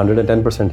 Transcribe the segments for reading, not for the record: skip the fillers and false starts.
110%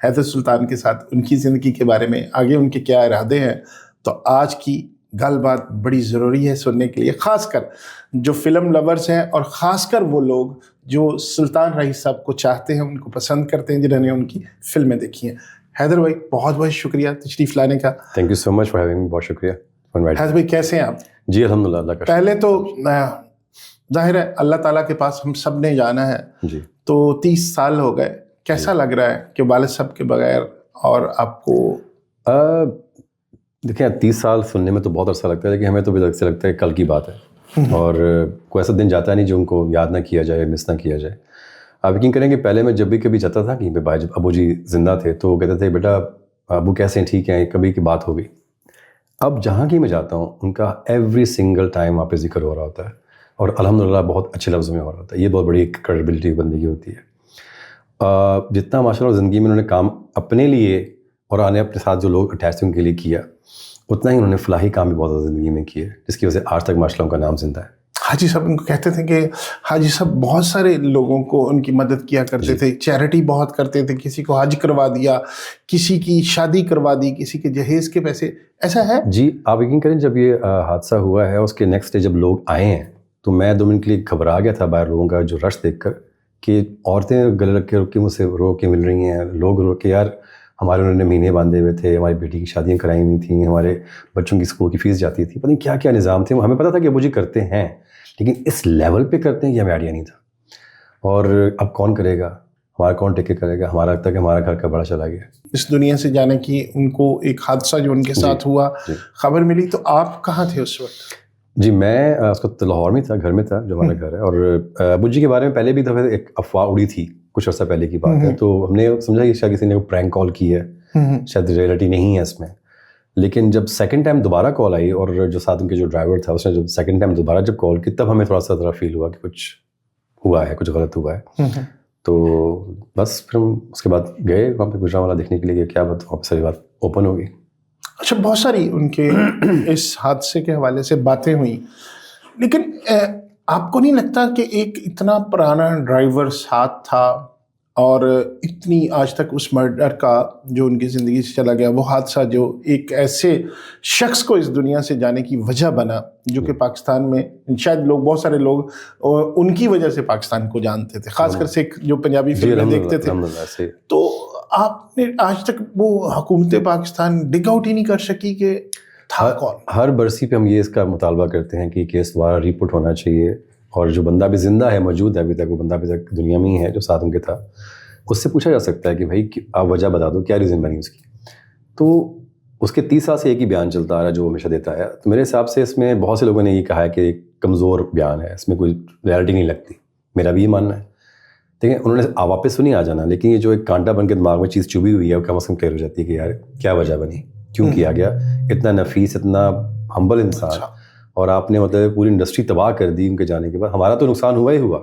حیدر سلطان کے ساتھ ان کی زندگی کے بارے میں, آگے ان کے کیا ارادے ہیں. تو آج کی گل بات بڑی ضروری ہے سننے کے لیے, خاص کر جو فلم لورز ہیں اور خاص کر وہ لوگ جو سلطان رئیس صاحب کو چاہتے ہیں, ان کو پسند کرتے ہیں, جنہوں نے ان کی فلمیں دیکھی ہیں. حیدر بھائی بہت بہت شکریہ تشریف لانے کا. Thank you so much for having me, بہت شکریہ. حیدر بھائی کیسے ہیں آپ؟ جی الحمدللہ, اللہ کا پہلے تو ظاہر ہے اللہ تعالیٰ کے پاس ہم سب نے جانا ہے. جی. تو 30 سال ہو گئے, کیسا لگ رہا ہے کہ والد صاحب کے بغیر اور آپ کو؟ دیکھیں 30 سال سننے میں تو بہت عرصہ لگتا ہے, لیکن ہمیں تو بھی لگتا ہے کل کی بات ہے, اور کوئی ایسا دن جاتا نہیں جو ان کو یاد نہ کیا جائے, مس نہ کیا جائے. آپ یقین کریں کہ پہلے میں جب بھی کبھی جاتا تھا کہیں پہ, بھائی جب ابو جی زندہ تھے تو وہ کہتے تھے بیٹا ابو کیسے ہیں, ٹھیک ہیں, کبھی کی بات ہوگی. اب جہاں کی میں جاتا ہوں ان کا ایوری سنگل ٹائم وہاں پہ ذکر ہو رہا ہوتا ہے, اور الحمدللہ بہت اچھے لفظوں میں ہو رہا ہوتا ہے. یہ بہت بڑی کریڈیبلٹی بندگی ہوتی ہے. جتنا ماشاء اللہ زندگی میں انہوں نے کام اپنے لیے اور آنے اپنے ساتھ جو لوگ اٹیچ تھے ان کے لیے کیا, اتنا ہی انہوں نے فلاحی کام بھی بہت زیادہ زندگی میں کیے, جس کی وجہ سے آج تک ماشاء اللہ ان کا نام زندہ ہے. حاجی صاحب ان کو کہتے تھے کہ حاجی صاحب بہت سارے لوگوں کو ان کی مدد کیا کرتے تھے, چیریٹی بہت کرتے تھے, کسی کو حج کروا دیا, کسی کی شادی کروا دی, کسی کے جہیز کے پیسے, ایسا ہے؟ جی آپ یقین کریں جب یہ حادثہ ہوا ہے اس کے نیکسٹ ڈے جب لوگ آئے ہیں تو میں 2 منٹ کے لیے گھبرا گیا تھا باہر لوگوں کا جو رش دیکھ کر, کہ عورتیں گلے رکھ کے مجھ سے رو کے مل رہی ہیں, لوگ رو کے یار ہمارے انہوں نے مہینے باندھے ہوئے تھے, ہماری بیٹی کی شادیاں کرائی ہوئی تھیں, ہمارے بچوں کی اسکول کی فیس جاتی تھی, پتہ نہیں کیا کیا نظام تھے. ہمیں پتہ تھا کہ ابو جی کرتے ہیں, لیکن اس لیول پہ کرتے ہیں یہ ہمیں آئیڈیا نہیں تھا. اور اب کون کرے گا, ہمارا کون ٹیک کرے گا, ہمارا تک ہمارا گھر کا بڑا چلا گیا. اس دنیا سے جانے کی ان کو ایک حادثہ جو ان کے ساتھ ہوا خبر ملی, تو آپ کہاں تھے اس وقت؟ جی میں اس وقت لاہور میں تھا, گھر میں تھا جو ہمارا گھر ہے. اور ابو جی کے بارے میں پہلے بھی دفعہ ایک افواہ اڑی تھی, کچھ عرصہ پہلے کی بات ہے, تو ہم نے سمجھا کہ شاید کسی نے پرینک کال کی ہے, شاید ریئلٹی نہیں ہے اس میں. لیکن جب سیکنڈ ٹائم دوبارہ کال آئی اور جو ساتھ ان کے جو ڈرائیور تھا اس نے جب سیکنڈ ٹائم دوبارہ جب کال کی, تب ہمیں تھوڑا سا فیل ہوا کہ کچھ ہوا ہے, کچھ غلط ہوا ہے. تو بس پھر ہم اس کے بعد گئے وہاں پہ گجرانوالہ دیکھنے کے لیے کہ کیا بات, وہاں پہ ساری بات اوپن ہو گئی. اچھا, بہت ساری ان کے اس حادثے کے حوالے سے باتیں ہوئیں, لیکن آپ کو نہیں لگتا کہ ایک اتنا پرانا ڈرائیور ساتھ تھا اور اتنی آج تک اس مرڈر کا جو ان کی زندگی سے چلا گیا, وہ حادثہ جو ایک ایسے شخص کو اس دنیا سے جانے کی وجہ بنا جو کہ پاکستان میں شاید لوگ, بہت سارے لوگ ان کی وجہ سے پاکستان کو جانتے تھے, خاص کر سکھ جو پنجابی فلمیں دیکھتے تھے, تو آپ نے آج تک وہ حکومت پاکستان ڈگ آؤٹ ہی نہیں کر سکی کہ تھا کون؟ ہر برسی پہ ہم یہ اس کا مطالبہ کرتے ہیں کہ کیس دوبارہ ریپورٹ ہونا چاہیے, اور جو بندہ بھی زندہ ہے, موجود ہے ابھی تک, وہ بندہ ابھی تک دنیا میں ہی ہے جو ساتھ ان کے تھا, اس سے پوچھا جا سکتا ہے کہ بھائی آپ وجہ بتا دو, کیا ریزن بنی اس کی. تو اس کے 30 سال سے ایک ہی بیان چلتا آ رہا ہے جو ہمیشہ دیتا ہے. تو میرے حساب سے اس میں بہت سے لوگوں نے یہ کہا ہے کہ ایک کمزور بیان ہے, اس میں کوئی ریئلٹی نہیں لگتی, میرا بھی یہ ماننا ہے. دیکھیں انہوں نے واپس تو نہیں آ جانا, لیکن یہ جو ایک کانٹا بن کے دماغ میں چیز چبھی ہوئی ہے وہ کم از کم کلیئر ہو جاتی ہے کہ یار کیا وجہ بنی, کیوں کیا گیا. اتنا نفیس, اتنا ہمبل انسان, اور آپ نے مطلب پوری انڈسٹری تباہ کر دی ان کے جانے کے بعد. ہمارا تو نقصان ہوا ہی ہوا,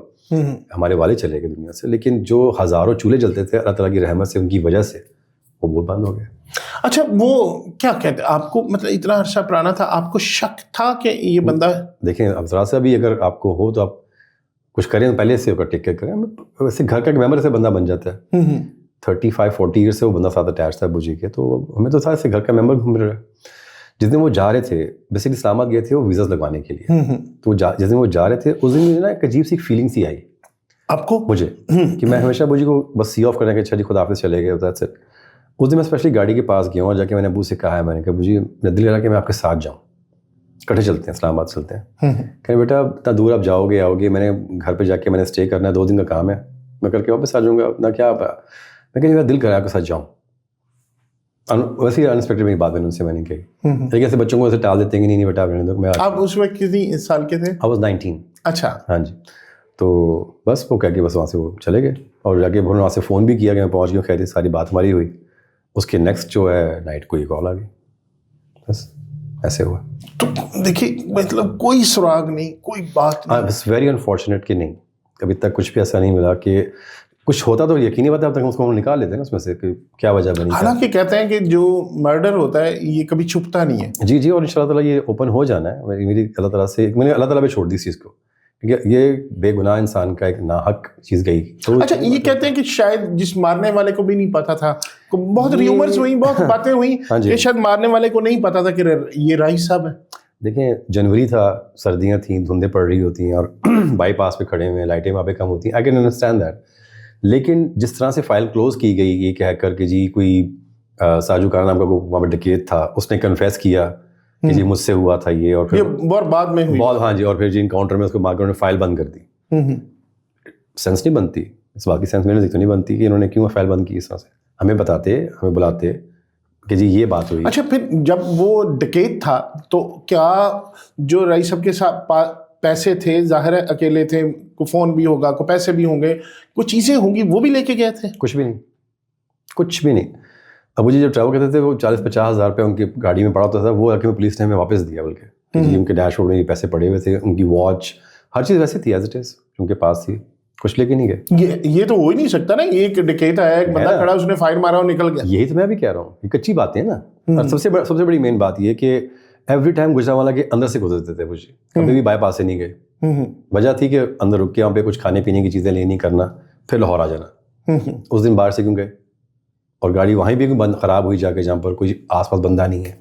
ہمارے والد چلے گئے دنیا سے, لیکن جو ہزاروں چولہے جلتے تھے اللہ تعالیٰ کی رحمت سے, ان کی وجہ سے وہ بند ہو گئے. اچھا, وہ کیا کہتے ہیں آپ کو, مطلب اتنا عرصہ پرانا تھا, آپ کو شک تھا کہ یہ بندہ؟ دیکھیں اب ذرا سا بھی اگر آپ کو ہو تو آپ کچھ کریں, پہلے سے ٹیک کیئر کریں. ویسے گھر کا ایک ممبر سے بندہ بن جاتا ہے, 35-40 ایئر سے وہ بندہ ساتھ اٹیچ تھا ابو جی کے, تو ہمیں تو تھا ایسے گھر کا ممبر گھوم رہا ہے. جس دن وہ جا رہے تھے, بیسکلی اسلام آباد گئے تھے وہ ویزاز لگوانے کے لیے, تو جس دن وہ جا رہے تھے اس دن مجھے نا ایک عجیب سی فیلنگ سی آئی آپ کو, مجھے, کہ میں ہمیشہ ابو جی کو بس سی آف کرنے کے اچھا جی خدا حافظ چلے گئے. اس دن میں اسپیشلی گاڑی کے پاس گیا ہوں اور جا کے میں نے ابو سے کہا ہے, میں نے کہا ابو جی میرا دل کہہ رہا کہ میں آپ کے ساتھ جاؤں, کٹھے چلتے ہیں, اسلام آباد چلتے ہیں. کہ بیٹا اتنا دور آپ جاؤ گے آؤ گے, میں نے گھر پہ جا کے میں نے اسٹے کرنا ہے, 2 دن کا کام ہے, میں کر کے واپس آ جاؤں گا, اتنا کیا. میں کہ میرا دل کر رہا ہے آپ کے ساتھ جاؤں. ویسے ہی انسپیکٹڈ میری بات ان سے میں نے کہی, لیکن ایسے بچوں کو ایسے ٹال دیتے ہیں کہ نہیں بیٹا رہنے دو. میں آپ اس وقت کتنی سال کے تھے؟ I was 19. اچھا, ہاں جی. تو بس وہ کہہ کے بس وہاں سے وہ چلے گئے, اور جا کے انہوں نے وہاں سے فون بھی کیا کہ میں پہنچ گیا, خیر ساری بات ہماری ہوئی. اس کے نیکسٹ جو ہے نائٹ کو یہ کال آ گئی, بس ایسے ہوا. تو دیکھیے مطلب کوئی سراغ نہیں, کوئی بات نہیں. اٹس ویری انفارچونیٹ کہ نہیں, ابھی تک کچھ بھی ایسا نہیں ملا. کہ کچھ ہوتا تو یقینی بات ہے, اب تک اس کو ہم نکال لیتے ہیں نا اس میں سے کہ کیا وجہ بنی. حالانکہ کہتے ہیں کہ جو مرڈر ہوتا ہے یہ کبھی چھپتا نہیں ہے. جی جی, اور ان شاء اللہ تعالیٰ یہ اوپن ہو جانا ہے. میری اللہ تعالیٰ سے, میں نے اللہ تعالیٰ پہ چھوڑ دی اس چیز کو کیونکہ یہ بے گناہ انسان کا ایک ناحق چیز گئی. تو اچھا یہ کہتے ہیں کہ شاید جس مارنے والے کو بھی نہیں پتا تھا, بہت ریومرز ہوئی, بہت باتیں ہوئی کہ شاید مارنے والے کو نہیں پتا تھا کہ یہ رائس صاحب ہے. دیکھیں جنوری تھا, سردیاں تھیں, دھندیں پڑ رہی ہوتی ہیں اور بائی پاس پہ کھڑے ہوئے, لائٹیں وہاں پہ کم ہوتی ہیں, آئی کین انڈرسٹینڈ دیٹ. لیکن جس طرح سے فائل کلوز کی گئی یہ کہہ کر کہ جی کوئی ساجو کارا نام کا وہاں پہ ڈکیت تھا, اس نے کنفیس کیا کہ جی مجھ سے ہوا تھا یہ, اور پھر بہت بعد میں ہوئی بہت, ہاں جی, اور پھر جی انکاؤنٹر میں اس کو مارکیٹ نے فائل بند کر دی. سینس نہیں بنتی اس بات کی, سینس میرے تو نہیں بنتی کہ انہوں نے کیوں فائل بند کی اس طرح سے. ہمیں بتاتے, ہمیں بلاتے کہ جی یہ بات ہوئی. اچھا پھر جب وہ ڈکیت تھا تو کیا جو رئیس صاحب کے ساتھ پیسے تھے, ظاہر ہے اکیلے تھے, کو فون بھی ہوگا, کو پیسے بھی ہوں گے, کچھ چیزیں ہوں گی, وہ بھی لے کے گئے تھے؟ کچھ بھی نہیں, کچھ بھی نہیں. ابو جی جب ٹریول کرتے تھے وہ 40-50 ہزار روپے ان کی گاڑی میں پڑا ہوتا تھا, وہ کہ پولیس نے ہمیں واپس دیا, بلکہ جی ان کے ڈیش بورڈ میں پیسے پڑے ہوئے تھے, ان کی واچ ہر چیز ویسے تھی ایز اٹ از ان کے پاس تھی, کچھ لے کے نہیں گئے. یہ تو ہو ہی نہیں سکتا نا, ایک ڈکیت آیا, ایک بندہ کھڑا, اس نے فائر مارا اور نکل گیا. یہی تو میں بھی کہہ رہا ہوں, یہ کچی باتیں ہیں نا. اور سب سے بڑی مین بات یہ کہ ایوری ٹائم گجرانوالہ کے اندر سے گزرتے تھے وہ, کبھی بھی بائی پاس سے نہیں گئے. وجہ تھی کہ اندر رک کے وہاں پہ کچھ کھانے پینے کی چیزیں لینی کرنا, پھر لاہور آ جانا. اس دن باہر سے کیوں گئے, اور گاڑی وہیں بھی بند خراب ہوئی جا کے جہاں پر کوئی آس پاس بندہ نہیں ہے,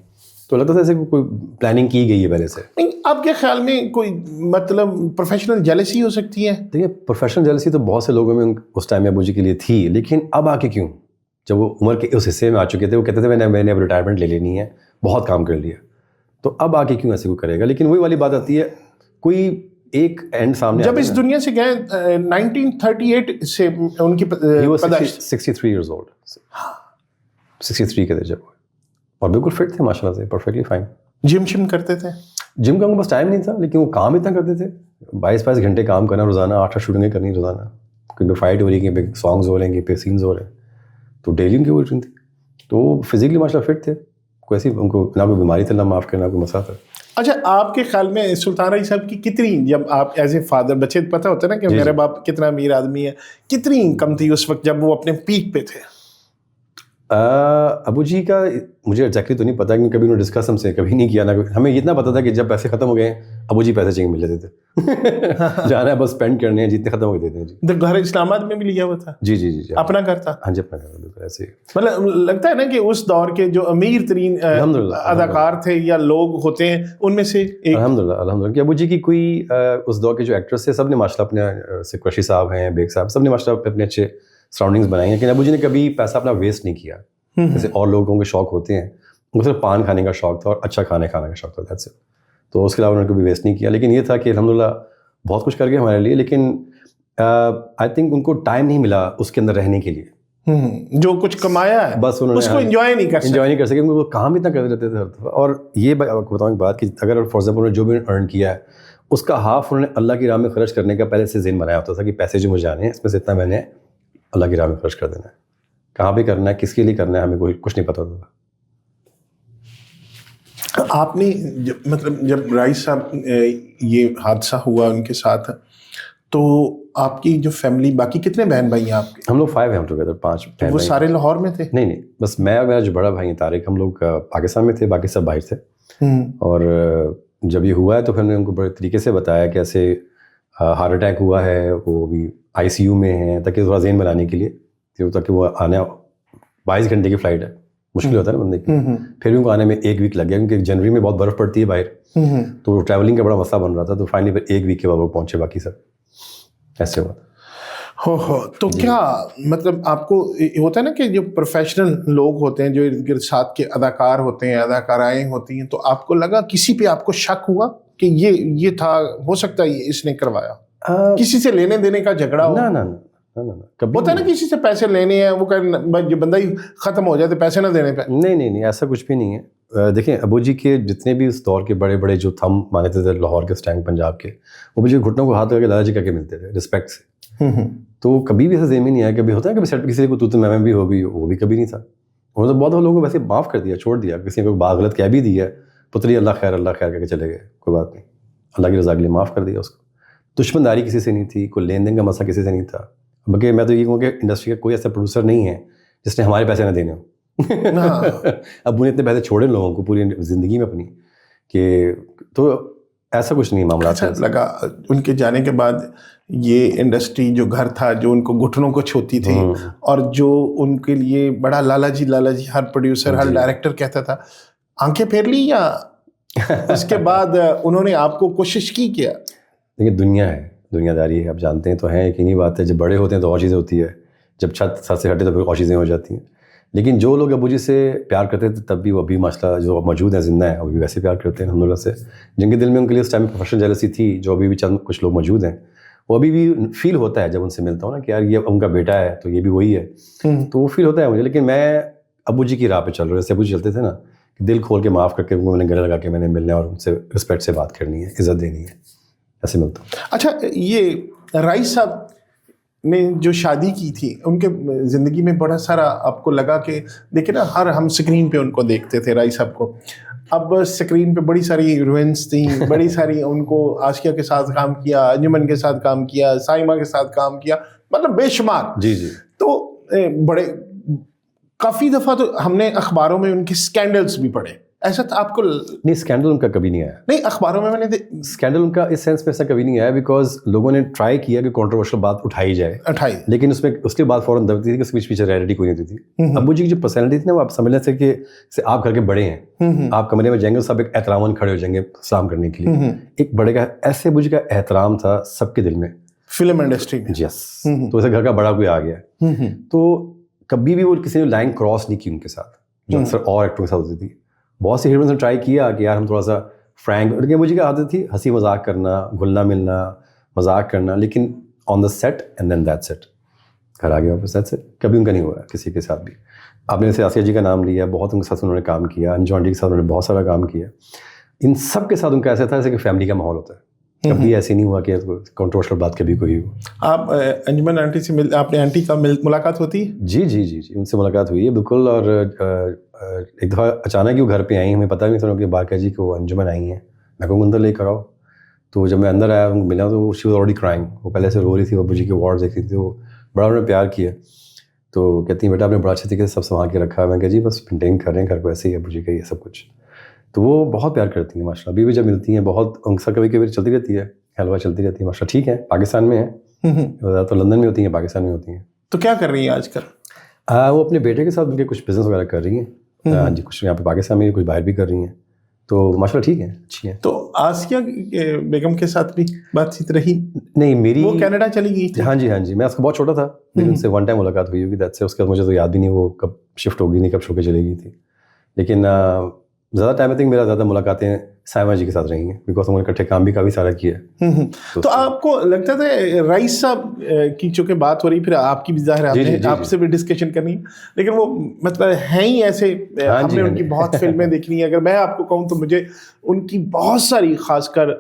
تو لگتا تھا ایسے کوئی پلاننگ کی گئی ہے پہلے سے. آپ کے خیال میں کوئی مطلب پروفیشنل جیلسی ہو سکتی ہے؟ دیکھیے پروفیشنل جیلسی تو بہت سے لوگوں میں اس ٹائم میں ابو جی کے لیے تھی, لیکن اب آ کے کیوں, جب وہ عمر کے اس حصے میں آ چکے تھے, وہ کہتے تھے میں نے اب ریٹائرمنٹ لے لینی ہے, بہت کام کر لیا, تو اب آ کے کیوں ایسے کوئی کرے گا. لیکن وہی والی بات آتی ہے, کوئی ایک اینڈ سامنے جب اس دنیا سے گئے 1938 سے ان کی پیدائش 63 ایئرز اولڈ, 63 کے تھے جب, اور بالکل فٹ تھے ماشاء اللہ سے, پرفیکٹلی فائن. جم شم کرتے تھے؟ جم کا ان کو بس ٹائم نہیں تھا, لیکن وہ کام اتنا کرتے تھے, 22 گھنٹے کام کرنا روزانہ, 8 شوٹنگیں کرنی روزانہ, کہیں پہ فائٹ ہو رہی, کہیں پہ سانگز ہو رہے ہیں, کہیں پہ سینز ہو رہے ہیں, تو ڈیلی ان کی وہ روٹین تھی. تو فزیکلی ماشاء اللہ فٹ تھے, کوئی ایسی ان کو نہ کوئی بیماری تھی, نہ معاف کرنا کوئی مسئلہ تھا. اچھا آپ کے خیال میں سلطان رئیس صاحب کی کتنی, جب آپ ایز اے فادر, بچے پتہ ہوتا ہے نا کہ میرے باپ کتنا امیر آدمی ہے, کتنی انکم تھی اس وقت جب وہ اپنے پیک پہ تھے؟ ابو جی کا مجھے ایگزیکٹلی تو نہیں پتا, کیونکہ کبھی انہوں نے ڈسکس ہم سے کبھی نہیں کیا, نہ ہمیں اتنا پتا تھا کہ جب پیسے ختم ہو گئے ہیں ابو جی پیسے چاہیے مل جاتے تھے, جانا ہے بس اسپینڈ کرنے ہیں, جتنے ختم ہو گئے دیتے ہیں. جی گھر اسلام آباد میں بھی لیا ہوا تھا؟ جی جی جی اپنا گھر تھا؟ ہاں جی اپنا گھر, بالکل ایسے. مطلب لگتا ہے نا کہ اس دور کے جو امیر ترین اداکار تھے یا لوگ ہوتے ہیں ان میں سے ایک. الحمد للہ کہ ابو جی کی کوئی اس دور کے جو ایکٹرس تھے سب نے ماشاء اللہ اپنے قریشی صاحب ہیں, بیگ صاحب, سب نے ماشاء اللہ اپنے اچھے سراؤنڈنگس بنائی ہیں, لیکن ابو جی نے کبھی پیسہ اپنا ویسٹ نہیں کیا جیسے اور لوگوں کے شوق ہوتے ہیں. ان کو صرف پان کھانے کا شوق تھا اور اچھا کھانے کا شوق تھا, تو اس کے علاوہ انہوں نے کبھی ویسٹ نہیں کیا. لیکن یہ تھا کہ الحمدللہ بہت کچھ کر گئے ہمارے لیے, لیکن آئی تھنک ان کو ٹائم نہیں ملا اس کے اندر رہنے کے لیے. جو کچھ کمایا ہے بس انہوں نے اس کو انجوائے نہیں کر سکے, کیونکہ وہ کام اتنا کرتے رہتے تھے ہر دفعہ. اور یہ بتاؤں ایک بات کہ اگر فار ایگزامپل انہوں نے جو بھی ارن کیا ہے اس کا ہاف انہوں نے اللہ کی راہ میں خرچ کرنے کا پہلے سے ذہن بنایا ہوتا تھا کہ پیسے جو مجھے آنے ہیں اس میں سے اتنا میں نے اللہ کی راہ میں خرچ کر دینا ہے, کہاں پہ کرنا ہے, کس کے لیے کرنا ہے, ہمیں کوئی کچھ نہیں پتا ہوتا تھا. آپ نے مطلب جب رئیس صاحب یہ حادثہ ہوا ان کے ساتھ, تو آپ کی جو فیملی, باقی کتنے بہن بھائی ہیں آپ کے؟ ہم لوگ 5 ہیں ٹوگیدر, 5. وہ سارے لاہور میں تھے؟ نہیں, بس میں اور میرا جو بڑا بھائی ہے طارق, ہم لوگ پاکستان میں تھے, باقی سب باہر تھے. اور جب یہ ہوا ہے تو پھر ہم نے ان کو بڑے طریقے سے بتایا کہ ایسے ہارٹ اٹیک ہوا ہے, وہ بھی ICU میں ہیں, تاکہ تھوڑا ذہن بنانے کے لیے, تاکہ وہ آنے 22 گھنٹے کی فلائٹ ہے, مشکل ہوتا ہے نا بندے کی. پھر بھی ان کو آنے میں 1 ویک لگ گیا, کیونکہ جنوری میں بہت برف پڑتی ہے باہر, تو ٹریولنگ کا بڑا مسئلہ بن رہا تھا. تو فائنلی پھر 1 ویک کے بعد وہ پہنچے, باقی سب ایسے ہوا. ہو تو کیا مطلب آپ کو ہوتا ہے نا کہ جو پروفیشنل لوگ ہوتے ہیں, جو ساتھ کے اداکار ہوتے ہیں, اداکارائیں ہوتی ہیں, تو آپ کو لگا کسی پہ آپ کو شک ہوا کہ یہ تھا, ہو سکتا ہے اس نے کروایا, کسی سے لینے دینے کا جھگڑا ہو؟ نہ ہوتا ہے نا کسی سے پیسے لینے ہیں, وہ کہ بندہ ہی ختم ہو جائے تو پیسے نہ دینے پہ. نہیں, ایسا کچھ بھی نہیں ہے. دیکھیں ابو جی کے جتنے بھی اس دور کے بڑے بڑے جو تھم مانتے تھے لاہور کے اس ٹائم پنجاب کے, ابو جی گھٹنوں کو ہاتھ لگا کے دادا جی کر کے ملتے تھے رسپیکٹ سے. تو کبھی بھی ایسا ذہن میں نہیں آیا, کبھی ہوتا ہے کبھی سیٹ کسی کو تو میں بھی ہو گئی, وہ بھی کبھی نہیں تھا. انہوں نے بہت لوگوں کو ویسے معاف کر دیا, چھوڑ دیا, کسی کو بات غلط کہہ بھی دی ہے, پتری اللہ خیر کر کے چلے گئے, کوئی بات نہیں, اللہ کی رضا کے لیے معاف کر دیا اس کو. دشمن داری کسی سے نہیں تھی, کوئی لین دین کا مسئلہ کسی سے نہیں تھا. بلکہ میں تو یہ کہوں کہ انڈسٹری کا کوئی ایسا پروڈیوسر نہیں ہے جس نے ہمارے پیسے نہ دینے ہوں. ابو نے اتنے پیسے چھوڑے لوگوں کو پوری زندگی میں اپنی, کہ تو ایسا کچھ نہیں معاملہ. اچھا لگا ان کے جانے کے بعد یہ انڈسٹری جو گھر تھا جو ان کو گھٹنوں کو چھوتی تھی اور جو ان کے لیے بڑا لالا جی ہر پروڈیوسر ہر ڈائریکٹر کہتا تھا, آنکھیں پھیر لی یا اس کے بعد انہوں نے آپ کو کوشش کی کیا؟ دیکھیے دنیا ہے, دنیا داری ہے, آپ جانتے ہیں تو ہیں, یقینی بات ہے, جب بڑے ہوتے ہیں تو اور چیزیں ہوتی ہے, جب چھت سر سے ہٹے تو پھر اور چیزیں ہو جاتی ہیں. لیکن جو لوگ ابو جی سے پیار کرتے تھے تب بھی وہ ابھی ماشاء جو موجود ہیں زندہ ہیں, وہ بھی ویسے پیار کرتے ہیں الحمدللہ سے. جن کے دل میں ان کے لیے اس ٹائم پروفیشنل جیلسی تھی, جو ابھی بھی چند کچھ لوگ موجود ہیں, وہ ابھی بھی فیل ہوتا ہے جب ان سے ملتا ہوں نا کہ یار یہ ان کا بیٹا ہے تو یہ بھی وہی ہے, تو وہ فیل ہوتا ہے مجھے. لیکن میں ابو جی کی راہ پہ چل رہا ہوں, جیسے ابو جی چلتے تھے نا کہ دل کھول کے معاف کر کے میں نے گلے لگا کے میں نے ملنا اور ان سے رسپیکٹ سے بات کرنی ہے, عزت دینی ہے, ایسے ملتا ہوں. اچھا یہ رائس صاحب نے جو شادی کی تھی ان کے زندگی میں بڑا سارا آپ کو لگا کہ دیکھیں نا, ہر ہم اسکرین پہ ان کو دیکھتے تھے رائس صاحب کو, اب اسکرین پہ بڑی ساری ہیروئنس تھیں, بڑی ساری ان کو آسیہ کے ساتھ کام کیا, انجمن کے ساتھ کام کیا, سائمہ کے ساتھ کام کیا, مطلب بے شمار. جی جی. تو بڑے کافی دفعہ تو ہم نے اخباروں میں ان کے اسکینڈلس بھی پڑھے, ایسا تھا آپ کو؟ نہیں, اسکینڈل ان کا کبھی نہیں آیا. نہیں, اخباروں میں نے اسکینڈل ان کا اس سینس میں ایسا کبھی نہیں آیا بیکاز لوگوں نے ٹرائی کیا کہ کنٹروورشل بات اٹھائی جائے, لیکن اس میں اس کے بعد فوراً دبتی تھی کہ اس کے پیچھے ریئلٹی کوئی نہیں تھی. ابو جی کی جو پرسنالٹی تھی نا, وہ آپ سمجھنے سے کہ آپ گھر کے بڑے ہیں, آپ کمرے میں جائیں گے سب ایک احترام کھڑے ہو جائیں گے سلام کرنے کے لیے. ایک بڑے کا ایسے ابو جی کا احترام تھا سب کے دل میں, فلم انڈسٹری میں. یس, تو ایسے گھر کا بڑا کوئی آ گیا, تو کبھی بھی وہ کسی نے لائن کراس نہیں کی ان کے ساتھ, جو اکثر اور ایکٹروں کے ساتھ ہوتی تھی. بہت سی ہیروئنس نے ٹرائی کیا کہ یار ہم تھوڑا سا فرینک, لیکن مجھے کیا عادت تھی ہنسی مذاق کرنا, گھلنا ملنا, مذاق کرنا, لیکن on the set and then that's it, گھر آ گیا واپس, دیٹس اٹ. کبھی ان کا نہیں ہوا کسی کے ساتھ بھی. آپ نے جیسے آسیہ جی کا نام لیا, بہت ان کے ساتھ انہوں نے کام کیا, انجو آنٹی کے ساتھ انہوں نے بہت سارا کام کیا. ان سب کے ساتھ ان کا ایسا تھا جیسے کہ فیملی کا ماحول ہوتا ہے, کبھی ایسے نہیں ہوا کہ کنٹروورشل بات کبھی کوئی ہو. آپ انجمن آنٹی سے آپ نے آنٹی کا ملاقات ہوتی ہے؟ جی جی جی جی, ان سے ملاقات ہوئی ہے بالکل. اور ایک دفعہ اچانک وہ گھر پہ آئی, ہمیں پتہ بھی نہیں تھا کہ بارکا جی کو انجمن آئی ہیں. میں کہوں اندر لے کر آؤ, تو جب میں اندر آیا ان کو ملا تو شی واز آلریڈی کرائنگ. وہ پہلے سے رو رہی تھی, ابو جی کے وارڈ دیکھ رہی تھی, وہ بڑا انہوں نے پیار کیا. تو کہتی ہیں بیٹا آپ نے بڑا اچھے طریقے سے سب سنبھال کے رکھا ہے. میں کہا جی بس مینٹین کر رہے ہیں گھر کو, ایسے ہی ابو جی کا یہ سب کچھ. تو وہ بہت پیار کرتی ہیں ماشاء اللہ, ابھی بھی جب ملتی ہیں بہت ان سے کبھی کبھی چلتی رہتی ہے, حلوہ چلتی رہتی ہے ماشاء اللہ. ٹھیک ہے, پاکستان میں ہیں, زیادہ تو لندن میں ہوتی ہیں, پاکستان میں ہوتی ہیں. تو کیا کر رہی ہیں آج کل؟ وہ اپنے بیٹے کے ساتھ ان کے کچھ بزنس وغیرہ کر رہی ہیں. ہاں جی, کچھ یہاں پہ پاکستان میں کچھ باہر بھی کر رہی ہیں, تو ماشاء اللہ ٹھیک ہے, اچھی ہیں. تو آسیہ بیگم کے ساتھ بھی بات چیت رہی؟ نہیں, میری وہ کینیڈا چلی گئی تھی. ہاں جی ہاں جی, میں اس کو بہت چھوٹا تھا, لیکن ان سے ون ٹائم ملاقات ہوئی ہوگی, دیٹ سے اس کے بعد مجھے تو یاد بھی نہیں وہ کب شفٹ ہوگی, نہیں کب چھوڑ کے چلے گئی تھی. لیکن زیادہ ٹائم آئی تھنک میرا زیادہ ملاقاتیں سائمہ جی کے ساتھ رہی ہیں, بیکاز انہوں نے اکٹھے کام بھی کافی سارا کیا ہے. تو آپ کو لگتا تھا رائس صاحب کی چونکہ بات ہو رہی, پھر آپ کی بھی ظاہر آپ سے بھی ڈسکشن کرنی, لیکن وہ مطلب ہیں ہی ایسے, ہم نے ان کی بہت فلمیں دیکھی ہیں. اگر میں آپ کو کہوں تو مجھے ان کی بہت ساری, خاص کر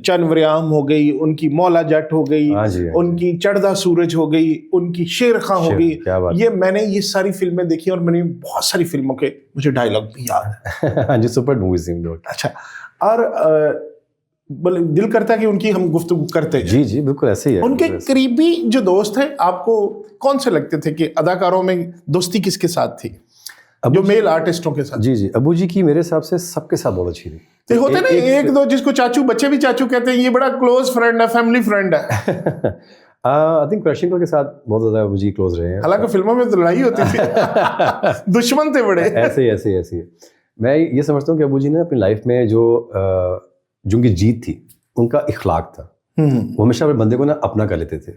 چن وریام ہو گئی, ان کی مولا جٹ ہو گئی, ان کی چڑھدا سورج ہو گئی, ان کی شیر خاں ہو گئی, یہ میں نے یہ ساری فلمیں دیکھی اور میں نے بہت ساری فلموں کے مجھے ڈائلاگ بھی یاد ہے. ہاں جی, سپر موویز. اچھا, اور دل کرتا ہے کہ ان کی ہم گفتگو کرتے ہیں. جی جی بالکل ایسے ہی ہے. ان کے قریبی جو دوست ہیں آپ کو کون سے لگتے تھے, کہ اداکاروں میں دوستی کس کے ساتھ تھی, جو میل آرٹسٹوں کے ساتھ؟ جی جی, ابو جی کی میرے حساب سے سب کے ساتھ بہت اچھی تھی. ہوتے نا ایک دو جس کو چاچو, بچے بھی چاچو کہتے ہیں, یہ بڑا کلوز فرینڈ ہے, فیملی فرینڈ ہے. آئی تھنک کرشنکل کے ساتھ بہت زیادہ ابو جی کلوز رہے ہیں. حالانکہ فلموں میں تو لڑائی ہوتی تھی, دشمن تھے بڑے. ایسے ہی میں یہ سمجھتا ہوں کہ ابو جی نے اپنی لائف میں جو ان کی جیت تھی, ان کا اخلاق تھا. وہ ہمیشہ اپنے بندے کو نا اپنا کر لیتے تھے.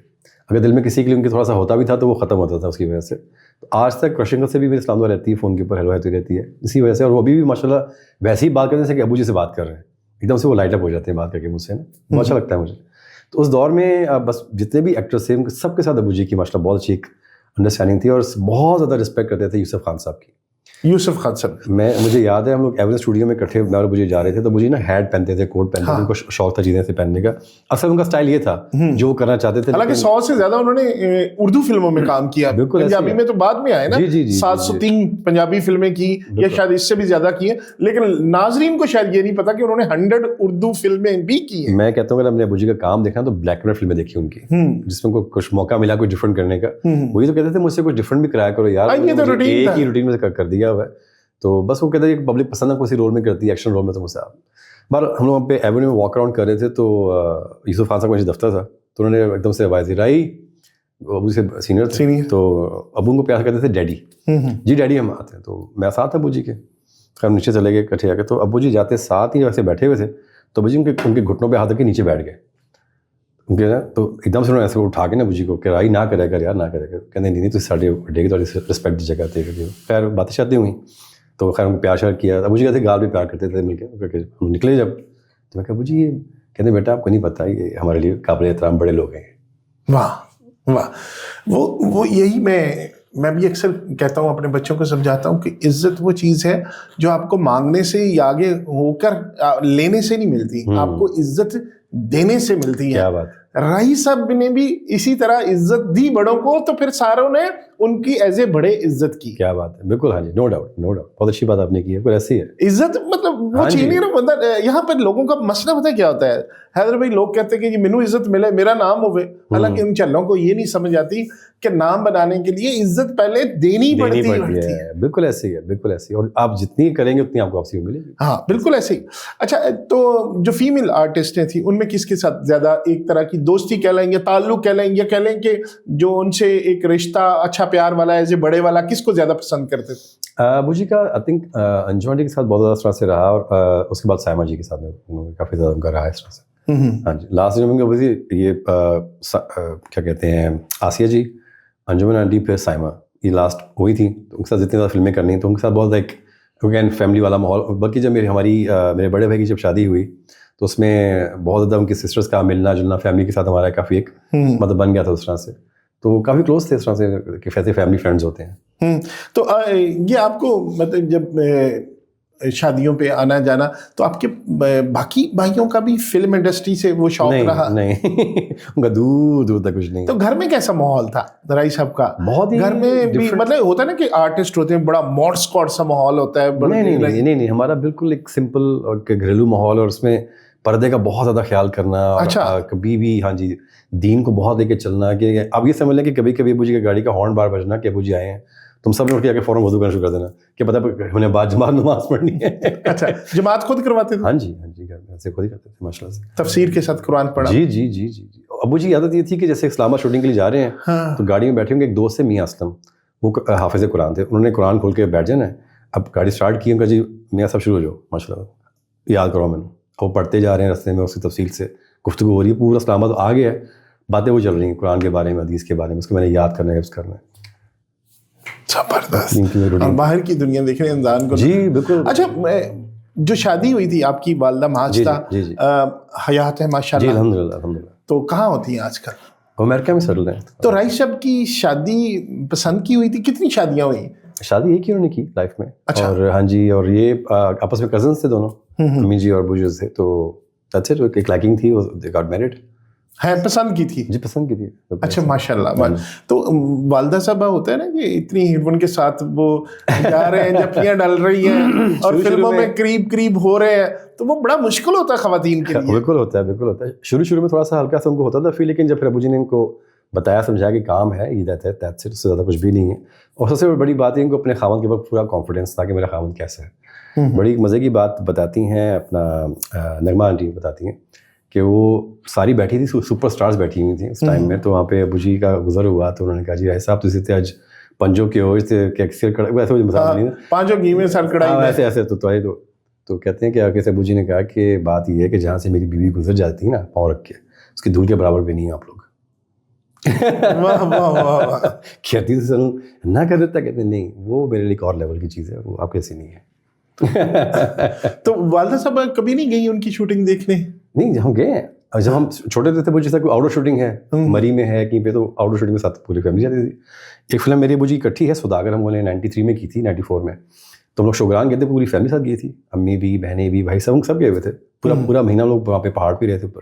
اگر دل میں کسی کے لیے ان کے تھوڑا سا ہوتا بھی تھا تو وہ ختم ہوتا تھا اس کی وجہ سے. تو آج تک کرشنکل سے بھی میری سلام دعا رہتی ہے, فون کے اوپر ہیلو ہوتی رہتی ہے اسی وجہ سے. اور وہ ابھی بھی ماشاء اللہ ویسے ہی بات کرنے سے کہ ابو جی سے بات کر رہے ہیں, ایک دم سے وہ لائٹ اپ ہو جاتے ہیں بات کر کے مجھ سے نا, بہت اچھا لگتا ہے مجھے. تو اس دور میں بس جتنے بھی ایکٹرس تھے سب کے ساتھ ابو جی کی ماشاء اللہ بہت اچھی ایک انڈرسٹینڈنگ تھی, اور بہت زیادہ رسپیکٹ کرتے تھے یوسف خان صاحب کی. یوسف خان صاحب, مجھے یاد ہے ہم لوگ ایورن اسٹوڈیو میں اکٹھے میں اور ابو جی جا رہے تھے, تو ابو جی نا ہیٹ پہنتے تھے, کوٹ پہنتے تھے, ان کو شوق تھا چیزیں سے پہننے کا. اکثر ان کا اسٹائل یہ تھا جو وہ کرنا چاہتے تھے. حالانکہ 100 سے زیادہ انہوں نے اردو فلموں میں کام کیا, پنجابی میں تو بعد میں آئے نا, 703 پنجابی فلمیں کی, یا شاید اس سے بھی زیادہ کی ہیں, لیکن ناظرین کو شاید یہ نہیں پتا کہ انہوں نے 100 اردو فلمیں بھی کی ہیں. میں کہتا ہوں اگر ہم نے ابو جی کا کام دیکھا تو بلیک اینڈ وائٹ فلمیں دیکھی ان کی, جس میں کچھ موقع ملا کچھ ڈفرینٹ کرنے کا. وہی تو کہتے تھے مجھ سے کچھ ڈفرینٹ بھی کرایا کرو یار, ایک ہی روٹین میں کر دیا ہوا ہے. تو بس وہ کہتے ہیں کہ پبلک پسند ہے کسی رول میں کرتی ہے, ایکشن رول میں, تو مجھ سے آپ بار ہم لوگ وہاں پہ ایونیو میں واک اراؤنڈ کر رہے تھے, تو یوسف خان صاحب کا مجھے دفتر تھا, تو انہوں نے ایک دم سے آواز دی, رائی ابو سے سینئر تھے, تو ابو کو پیار کرتے تھے ڈیڈی, جی ڈیڈی ہم آتے ہیں, تو میں ساتھ ابو جی کے ہم نیچے چلے گئے اکٹھے آ کے, تو ابو جی جاتے ساتھ ہی ویسے بیٹھے ہوئے تھے, تو ابو جی ان کے گھٹنوں پہ ہاتھ رکھ کے نیچے بیٹھ گئے ان کے, تو ایک دم سے انہوں نے ایسے اٹھا کے نا ابو جی کو کہ رائی نہ کرے کر یار, نہ کرے کر, کہتے نہیں تو ساڑھے ڈے گی تو رسپیکٹ دی جگہ دے گی. خیر باتیں شادی ہوئیں, تو خیر ان کو پیار شیار کیا, ابو جی کہتے گال بھی پیار کرتے تھے مل کے, ہم نکلے جب, تو میں کہا ابو جی یہ کہتے بیٹا آپ کو نہیں پتہ, یہ ہمارے لیے قابل احترام بڑے لوگ ہیں. واہ واہ, وہ یہی میں بھی اکثر کہتا ہوں, اپنے بچوں کو سمجھاتا ہوں کہ عزت وہ چیز ہے جو آپ کو مانگنے سے یا آگے ہو کر لینے سے نہیں ملتی, آپ کو عزت دینے سے ملتی ہے. کیا بات. راہی صاحب نے بھی اسی طرح عزت دی بڑوں کو, تو پھر ساروں نے ان کی ایز اے بڑے عزت کی. کیا بات ہے, بالکل, ہاں جی, نو ڈاؤٹ, بہت اچھی بات آپ نے کی ہے, کوئی ایسی ہے عزت, مطلب وہ چیز نہیں نا بندہ. یہاں پہ لوگوں کا مسئلہ پتہ کیا ہوتا ہے حیدر بھائی, لوگ کہتے ہیں کہ جی مینو عزت ملے, میرا نام ہوئے, حالانکہ ان چلوں کو یہ نہیں سمجھ آتی کہ نام بنانے کے لیے عزت پہلے دینی پڑتی ہے. بالکل ایسی ہے, بالکل ایسی, اور آپ جتنی کریں گے اتنی آپ کو واپسی ملے گی. ہاں بالکل ایسے ہی. اچھا, تو جو فیمیل آرٹسٹیں تھیں ان میں کس کے ساتھ زیادہ ایک طرح کی دوستی کہہ لیں یا تعلق کہہ لیں, یا کہہ لیں کہ جو ان سے ایک رشتہ اچھا پیار والا ایسے بڑے والا, کس کو زیادہ پسند کرتے تھے؟ ابو جی کا آئی تھنک انجم آنٹی کے ساتھ بہت زیادہ اس طرح سے رہا, اور اس کے بعد سائمہ جی کے ساتھ میں کافی زیادہ ان کا رہا اس طرح سے. ہاں جی, لاسٹ جو میں ابھی یہ کیا کہتے ہیں آسیہ جی, انجمن آنٹی, پھر سائمہ, یہ لاسٹ وہی تھی. تو ان کے ساتھ جتنی زیادہ فلمیں کرنی, تو ان کے ساتھ بہت ایک اگین فیملی والا ماحول. بلکہ جب میرے بڑے بھائی کی جب شادی ہوئی, تو اس میں بہت زیادہ ان کی سسٹرس کا ملنا جلنا فیملی کے ساتھ ہمارا کافی ایک مطلب بن گیا تھا اس طرح سے, تو کافی کلوز تھے اس طرح سے کہ ایسے فیملی فرینڈز ہوتے ہیں. تو یہ آپ کو مطلب جب شادیوں پہ آنا جانا, تو آپ کے باقی بھائیوں کا بھی فلم انڈسٹری سے وہ شوق رہا؟ نہیں ان کا دور دور تک کچھ نہیں. تو گھر میں کیسا ماحول تھا رائی صاحب کا؟ بہت ہی گھر میں بھی مطلب ہوتا ہے نا کہ آرٹسٹ ہوتے ہیں, بڑا ماڈ اسکواڈ سا ماحول ہوتا ہے. نہیں, ہمارا بالکل ایک سمپل اور گھریلو ماحول, اور اس میں پردے کا بہت زیادہ خیال کرنا, اور کبھی بھی ہاں جی دین کو بہت لے کے چلنا. کہ اب یہ سمجھ لیں کہ کبھی کبھی ابو جی کی گاڑی کا ہارن بار بجنا کہ ابو جی آئے ہیں, تم سب نے اٹھ کے فوراً وضو کرنا شروع کر دینا کہ پتہ انہیں بعد جماعت نماز پڑھنی ہے. اچھا, جماعت خود کرواتے تھے؟ ہاں جی گھر میں ایسے خود ہی کرتے تھے ماشاء اللہ سے. تفسیر کے ساتھ قرآن پڑھا؟ جی. ابو جی کی عادت یہ تھی کہ جیسے اسلام آباد شوٹنگ کے لیے جا رہے ہیں, تو گاڑی میں بیٹھے ہوں گے, ایک دوست سے میاں اسلم, وہ حافظ قرآن تھے, انہوں نے قرآن کھول کے بیٹھ جانا ہے. اب گاڑی اسٹارٹ کی, ان کا جی میاں صاحب شروع ہو جاؤ ماشاء اللہ یاد کرو میں نے, وہ پڑھتے جا رہے ہیں رستے میں, اس کی تفصیل سے گفتگو ہو رہی ہے, پورا اسلام آباد آ گیا ہے, باتیں وہ چل رہی ہیں قرآن کے بارے میں, حدیث کے بارے میں, اس کو میں نے یاد کرنا ہے, حفظ کرنا ہے. زبردست. اور باہر کی دنیا دیکھنے انسان کو. جی بالکل. اچھا, جو شادی ہوئی تھی آپ کی والدہ ماجدہ حیات ہے ماشاء اللہ؟ جی الحمدللہ. تو کہاں ہوتی ہیں آج کل؟ امریکہ میں سیٹل ہیں. تو رائی صاحب کی شادی پسند کی ہوئی تھی؟ کتنی شادیاں ہوئی؟ شادی ایک ہی انہوں نے کی لائف میں. اور ہاں جی, اور یہ آپس میں کزنس تھے دونوں, امی جی اور ابو جی تھے, تو ایک لائکنگ تھی, دے گاٹ میرڈ. ہے پسند کی تھی؟ جی پسند کی تھی. اچھا ماشاء اللہ. تو والدہ صاحبہ ہوتا ہے نا کہ اتنی ان کے ساتھ وہ جا رہے ہیں, جپیاں ڈل رہی ہیں اور فلموں میں قریب ہو رہے ہیں, تو وہ بڑا مشکل ہوتا ہے خواتین کے لیے. بالکل ہوتا ہے. شروع میں تھوڑا سا ہلکا سا ان کو ہوتا تھا فیل, لیکن جب پھر ابو جی نے ان کو بتایا سمجھایا کہ کام ہے, یہ رہتا ہے, اس سے زیادہ کچھ بھی نہیں ہے. اور سب سے بڑی بات ہے ان کو اپنے خاوند کے اوپر پورا کانفیڈینس تھا کہ میرا خاوند کیسا ہے. بڑی مزے کی بات بتاتی ہیں اپنا نغمہ آنٹی بتاتی ہیں کہ وہ ساری بیٹھی تھی, سپر اسٹارز بیٹھی ہوئی تھیں اس ٹائم میں, تو وہاں پہ ابو جی کا گزر ہوا, تو انہوں نے کہا جی ایسا صاحب تجھے تھے آج پنجوں کے ہو سے ایسے مثال نہیں, پانچوں گھی میں سر کڑائی ایسے تو کہتے ہیں کہ آگے سے ابو جی نے کہا کہ بات یہ ہے کہ جہاں سے میری بیوی گزر جاتی ہے نا پاؤں رکھ کے, اس کی دھول کے برابر بھی نہیں ہیں آپ لوگ. کہتی تھی سر نہ کر دیتا, کہتے نہیں وہ میرے لیے ایک اور لیول کی چیز ہے, وہ آپ کیسی نہیں ہے. تو والدہ صاحب کبھی نہیں گئی ان کی شوٹنگ دیکھنے؟ نہیں, ہم گئے ہیں جب ہم چھوٹے تھے. جیسا کوئی آؤٹ ڈور شوٹنگ ہے مری میں ہے کہیں پہ, تو آؤٹ ڈور شوٹنگ کے ساتھ پوری فیملی جاتی تھی. ایک فلم میری ابو جی اکٹھی ہے سوداگر, ہم نے 93 میں کی تھی, 94 میں, تو ہم لوگ شوگران گئے تھے, پوری فیملی ساتھ گئی تھی, امی بھی بہنیں بھی بھائی سب گئے ہوئے تھے, پورا مہینہ لوگ وہاں پہ پہاڑ پہ رہے تھے اوپر.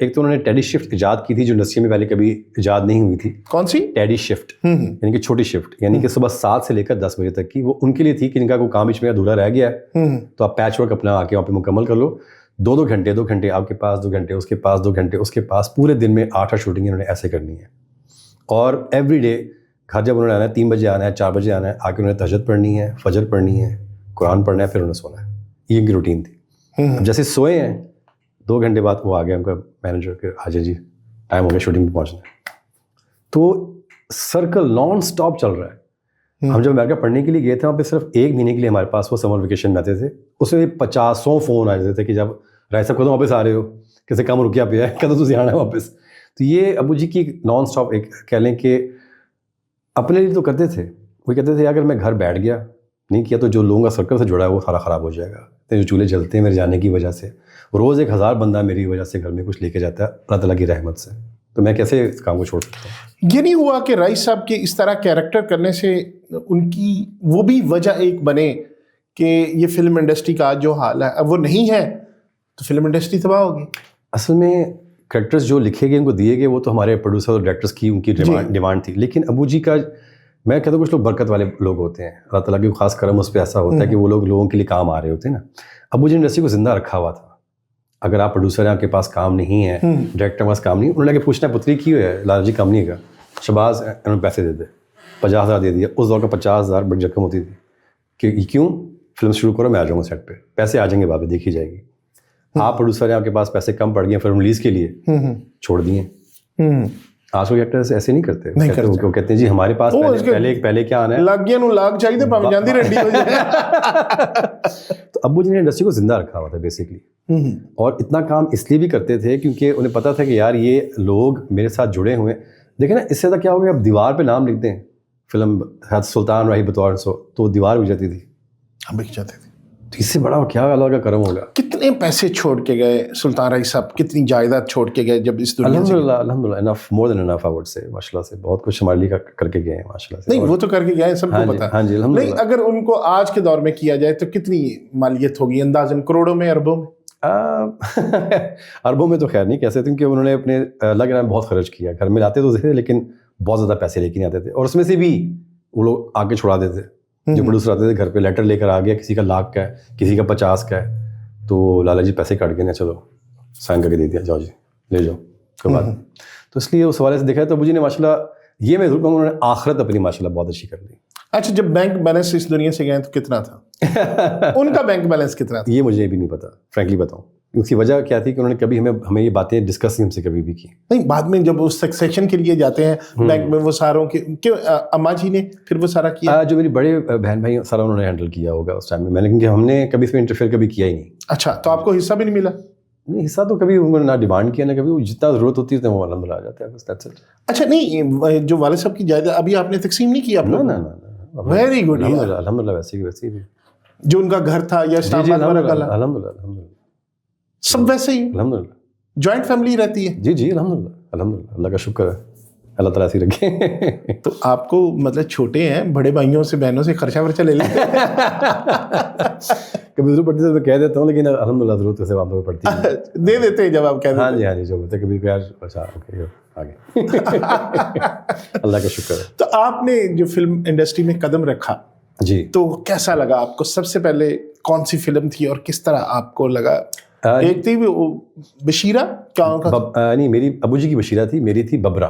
ایک تو انہوں نے ٹیڈی شفٹ ایجاد کی تھی جو انڈسٹری میں پہلے کبھی ایجاد نہیں ہوئی تھی. کون سی؟ ٹیڈی شفٹ, یعنی کہ چھوٹی شفٹ, یعنی کہ صبح 7 سے لے کر 10 بجے تک کی. وہ ان کے لیے تھی کہ جن کا کوئی کام بیچ میں ادھورا رہ گیا ہے تو آپ پیچ ورک اپنا آ کے وہاں پہ مکمل کر لو. 2 گھنٹے آپ کے پاس, 2 گھنٹے اس کے پاس, 2 گھنٹے اس کے پاس, پورے دن میں 8 شوٹنگ انہوں نے ایسے کرنی ہے. اور ایوری ڈے گھر جب انہوں نے آنا ہے 3 بجے آنا ہے, 4 بجے آنا ہے, آ کے انہوں نے تہجد پڑھنی ہے, فجر پڑھنی ہے, قرآن پڑھنا ہے, پھر انہوں نے سونا ہے. یہ ان کی روٹین تھی. اب جیسے سوئے ہیں 2 گھنٹے بعد وہ آ گیا ان کا مینیجر کہ آ جائے جی ٹائم ہو گیا شوٹنگ پہ پہنچنا ہے. تو سرکل نان اسٹاپ چل رہا ہے. ہم جب امریکہ پڑھنے کے لیے گئے تھے وہاں پہ صرف 1 مہینے کے لیے ہمارے پاس وہ سمر ویکیشن میں آتے تھے. اس میں 50 فون آ جاتے تھے کہ جب رائے صاحب کدوں واپس آ رہے ہو, کیسے کام رکیا پیا ہے, کدوں تجھے آنا ہے واپس. تو یہ ابو جی کی نان اسٹاپ ایک کہہ لیں کہ اپنے لیے تو کرتے تھے. وہ کہتے تھے اگر میں گھر بیٹھ گیا نہیں کیا تو جو لوگوں کا سرکل سے جڑا ہے وہ سارا خراب ہو جائے گا. جو چولہے جلتے ہیں میرے جانے کی وجہ سے, روز 1000 بندہ میری وجہ سے گھر میں کچھ لے کے جاتا ہے اللہ تعالیٰ کی رحمت سے, تو میں کیسے اس کام کو چھوڑ سکتا ہوں. یہ نہیں ہوا کہ رائس صاحب کے اس طرح کیریکٹر کرنے سے ان کی وہ بھی وجہ ایک بنے کہ یہ فلم انڈسٹری کا آج جو حال ہے اب وہ نہیں ہے تو فلم انڈسٹری تباہ ہوگی؟ اصل میں کریکٹرز جو لکھے گئے ان کو دیے گئے وہ تو ہمارے پروڈیوسر اور ڈائریکٹرس کی ان کی ڈیمانڈ تھی. لیکن ابو جی کا میں کہتا ہوں کچھ لوگ برکت والے لوگ ہوتے ہیں, اللہ تعالیٰ کی خاص کرم اس پہ ایسا ہوتا ہے کہ وہ لوگوں کے لیے کام آ رہے ہوتے ہیں نا. ابو جی نے انڈسٹری کو زندہ رکھا ہوا تھا. اگر آپ پروڈیوسر ہیں آپ کے پاس کام نہیں ہے, ڈائریکٹر کے پاس کام نہیں, انہوں نے لگے پوچھنا پتری کی ہے لالا جی کام نہیں کا, شہباز انہوں نے پیسے دے دے 50,000 دے دیا. اس دور کا 50,000 بڑی رقم ہوتی تھی کہ کیوں فلم شروع کرو میں آ جاؤں گا سیٹ پہ, پیسے آ جائیں گے بعد میں دیکھی جائے گی. آپ پروڈیوسر ہیں آپ کے پاس پیسے کم پڑ گئے فلم ریلیز کے لیے چھوڑ دیے. آج کے ایکٹرز ایسے نہیں کرتے, وہ کہتے ہیں جی ہمارے پاس پہلے کیا آنا ہے لگ گیا لاگ چاہیے پاویں جاندی رنڈی ہو جائے. تو ابو جی نے انڈسٹری کو زندہ رکھا ہوا تھا بیسکلی, اور اتنا کام اس لیے بھی کرتے تھے کیونکہ انہیں پتا تھا کہ یار یہ لوگ میرے ساتھ جڑے ہوئے ہیں. دیکھیں نا اس سے زیادہ کیا ہو گیا, اب دیوار پہ نام لکھ دیں فلم سلطان راہی بطور سو تو دیوار بک جاتی تھی, بک جاتے تھے. تو اس سے بڑا کیا اللہ کا کرم ہوگا. کتنے پیسے چھوڑ کے گئے سلطان راہی صاحب, کتنی جائیداد چھوڑ کے گئے جب اس دنیا سے؟ الحمدللہ انف مور دین انف آئی وڈ سے, ماشاءاللہ سے بہت کچھ ہمارے لیے کر کے گئے ہیں ماشاءاللہ سے. نہیں وہ تو کر کے گئے سب کو پتا. ہاں جی نہیں اگر ان کو آج کے دور میں کیا جائے تو کتنی مالیت ہوگی اندازاً, کروڑوں میں, اربوں میں؟ اربوں میں تو خیر نہیں کہہ سکتے کیونکہ انہوں نے اپنے اللہ کے نام بہت خرچ کیا. گھر میں لاتے تو تھے لیکن بہت زیادہ پیسے لے کے نہیں آتے تھے, اور اس میں سے بھی وہ لوگ آ کے چھڑا دیتے. جو پروڈیوسر آتے تھے گھر پہ لیٹر لے کر آ گیا, کسی کا 1,00,000 کا ہے, کسی کا 50 کا ہے, تو لالا جی پیسے کاٹ کے نا چلو سائن کر کے دے دیا, جاؤ جی لے جاؤ کوئی بات. تو اس لیے اس حوالے سے دیکھا ہے تو ابو جی نے ماشاء اللہ یہ میں ضرور کہوں انہوں نے آخرت اپنی ماشاء اللہ بہت اچھی کر لی. اچھا جب بینک بیلنس اس دنیا سے گئے تو کتنا تھا ان کا بینک بیلنس کتنا تھا؟ یہ مجھے بھی نہیں پتا فرینکلی بتاؤں. اس کی وجہ کیا تھی کہ انہوں نے کبھی ہمیں یہ باتیں ڈسکس نہیں ہم سے کبھی بھی کی. نہیں بعد میں جب اس سیکسیشن کے لیے جاتے ہیں بینک میں وہ ساروں کے کیوں اماں جی نے پھر وہ سارا کیا؟ جو میری بڑے بہن بھائی سارا انہوں نے ہینڈل کیا ہوگا اس ٹائم میں, لیکن ہم نے کبھی اس میں انٹرفیئر کبھی کیا ہی نہیں. اچھا تو آپ کو حصہ بھی نہیں ملا؟ نہیں حصہ تو کبھی انہوں نے نہ ڈیمانڈ کیا نہ کبھی, جتنا ضرورت ہوتی ہے وہ الحمدللہ آ جاتا ہے بس دیٹس اٹ. اچھا نہیں جو والد صاحب کی جائیداد ابھی آپ نے تقسیم نہیں کیا؟ نہ ویری گڈ, الحمدللہ ویسے ہی جو ان کا گھر تھا یا الحمدللہ سب ویسے ہی الحمدللہ جوائنٹ فیملی رہتی ہے؟ جی الحمدللہ اللہ کا شکر ہے, اللہ تعالیٰ ایسی رکھے. تو آپ کو مطلب چھوٹے ہیں, بڑے بھائیوں سے بہنوں سے خرچہ ورچہ لے لیتے ہیں؟ کبھی ضرورت پڑتی ہے تو کہہ دیتا ہوں, لیکن الحمدللہ ضرورت سے آپ کو پڑتی ہے دے دیتے ہیں جب آپ کہہ دیتے ہیں. ہاں جی جو بولتے کبھی اچھا آگے اللہ کا شکر ہے. تو آپ نے جو فلم انڈسٹری میں قدم رکھا جی تو کیسا لگا آپ کو؟ سب سے پہلے کون سی فلم تھی اور کس طرح آپ کو لگا؟ ایک تھی بشیرہ نہیں میری ابو جی کی بشیرہ تھی, میری تھی ببرا.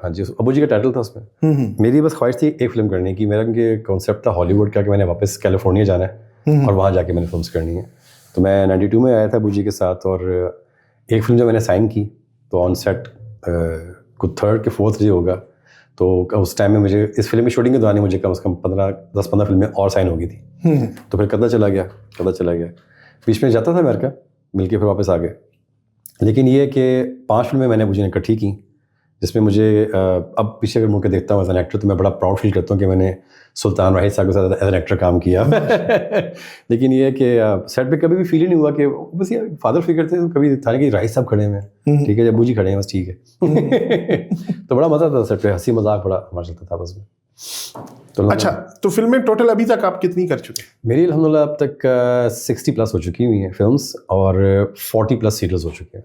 ہاں جی ابو جی کا ٹائٹل تھا اس میں. میری بس خواہش تھی ایک فلم کرنے کی. میرا کانسیپٹ تھا ہالی ووڈ کا کہ میں نے واپس کیلیفورنیا جانا ہے اور وہاں جا کے میں نے فلمس کرنی ہے. تو میں 92 میں آیا تھا ابو جی کے ساتھ, اور ایک فلم جو میں نے سائن کی تو آن سیٹ کچھ 3rd کے 4th ڈے ہوگا, تو اس ٹائم میں مجھے اس فلم کی شوٹنگ کے دوران مجھے کم از کم 10-15 فلمیں اور سائن ہو گئی تھی. تو پھر قطر چلا گیا. بیچ میں جاتا تھا امریکہ, مل کے پھر واپس آ گئے. لیکن یہ کہ 5 فلمیں میں نے مجھے اکٹھی کی, جس میں مجھے اب پیچھے اگر مڑ کے دیکھتا ہوں ایز این ایکٹر تو میں بڑا پراؤڈ فیل کرتا ہوں کہ میں نے سلطان راہی صاحب کے ساتھ ایز این ایکٹر کام کیا. لیکن یہ کہ سیٹ پہ کبھی بھی فیل ہی نہیں ہوا کہ بس یہ فادر فگر تھے, تو کبھی تھا نہیں کہ راہی صاحب کھڑے ہیں, ٹھیک ہے ابو جی کھڑے ہیں بس ٹھیک ہے. تو بڑا مزہ تھا سیٹ پہ, ہنسی مذاق بڑا ہمارا چلتا تھا بس میں. اچھا تو فلمیں ٹوٹل ابھی تک آپ کتنی کر چکے؟ میری الحمدللہ اب تک 60+ ہو چکی ہوئی ہیں فلمس, اور 40+ سیریلز ہو چکے ہیں.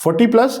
40+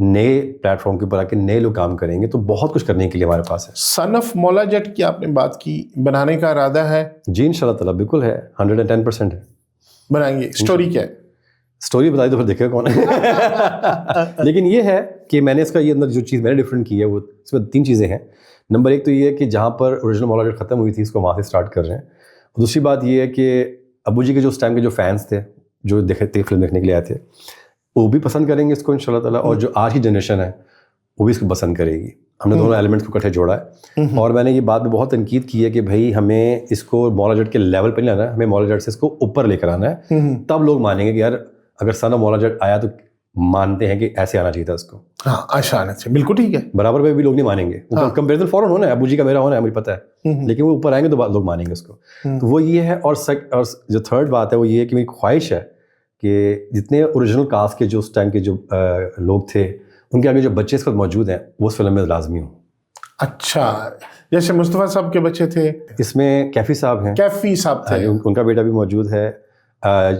نئے پلیٹ فارم کے اوپر آ کے نئے لوگ کام کریں گے تو بہت کچھ کرنے کے لیے ہمارے پاس ہے. سن آف مولا جٹ کی آپ نے بات کی, بنانے کا ارادہ ہے؟ جی ان شاء اللہ تعالیٰ بالکل ہے, 110% ہے. بنائیں گے. اسٹوری کیا ہے؟ اسٹوری بتائی تو پھر دیکھے کون ہے. لیکن یہ ہے کہ میں نے اس کا یہ اندر جو چیز میں نے ڈفرینٹ کی ہے وہ اس میں 3 چیزیں ہیں. نمبر 1 تو یہ ہے کہ جہاں پر اوریجنل مولا جٹ ختم ہوئی تھی اس کو وہاں سے اسٹارٹ کر رہے ہیں. دوسری بات یہ ہے کہ ابو جی کے جو اس ٹائم کے جو فینس تھے جو دیکھے تھے فلم دیکھنے کے لیے آئے تھے وہ بھی پسند کریں گے اس کو ان شاء اللہ تعالیٰ, اور جو آج کی جنریشن ہے وہ بھی اس کو پسند کرے گی. ہم نے دونوں ایلیمنٹس کو اکٹھے جوڑا ہے. اور میں نے یہ بات بھی بہت تنقید کی ہے کہ بھائی ہمیں اس کو مولا جٹ کے لیول پہ نہیں لانا ہے, ہمیں مولا جٹ سے اس کو اوپر لے کر آنا ہے. تب لوگ مانیں گے کہ یار اگر سن آف مولا جٹ آیا تو مانتے ہیں کہ ایسے آنا چاہیے تھا اس کو. ہاں آشانت سے بالکل ٹھیک ہے. برابر پہ بھی لوگ نہیں مانیں گے. کمپیریزن فوراً ہونا ہے, ابو جی کا میرا ہونا ہے مجھے پتہ ہے, لیکن وہ اوپر آئیں گے تو لوگ مانیں گے اس کو. تو وہ یہ ہے. اور جو تھرڈ بات ہے وہ یہ ہے کہ میری خواہش ہے کہ جتنے اوریجنل کاسٹ کے جو اس ٹائم کے جو لوگ تھے ان کے آگے جو بچے اس وقت موجود ہیں وہ اس فلم میں لازمی ہوں. اچھا, جیسے مصطفیٰ صاحب کے بچے تھے اس میں کیفی صاحب ہیں, کیفی صاحب تھے, ان کا بیٹا بھی موجود ہے.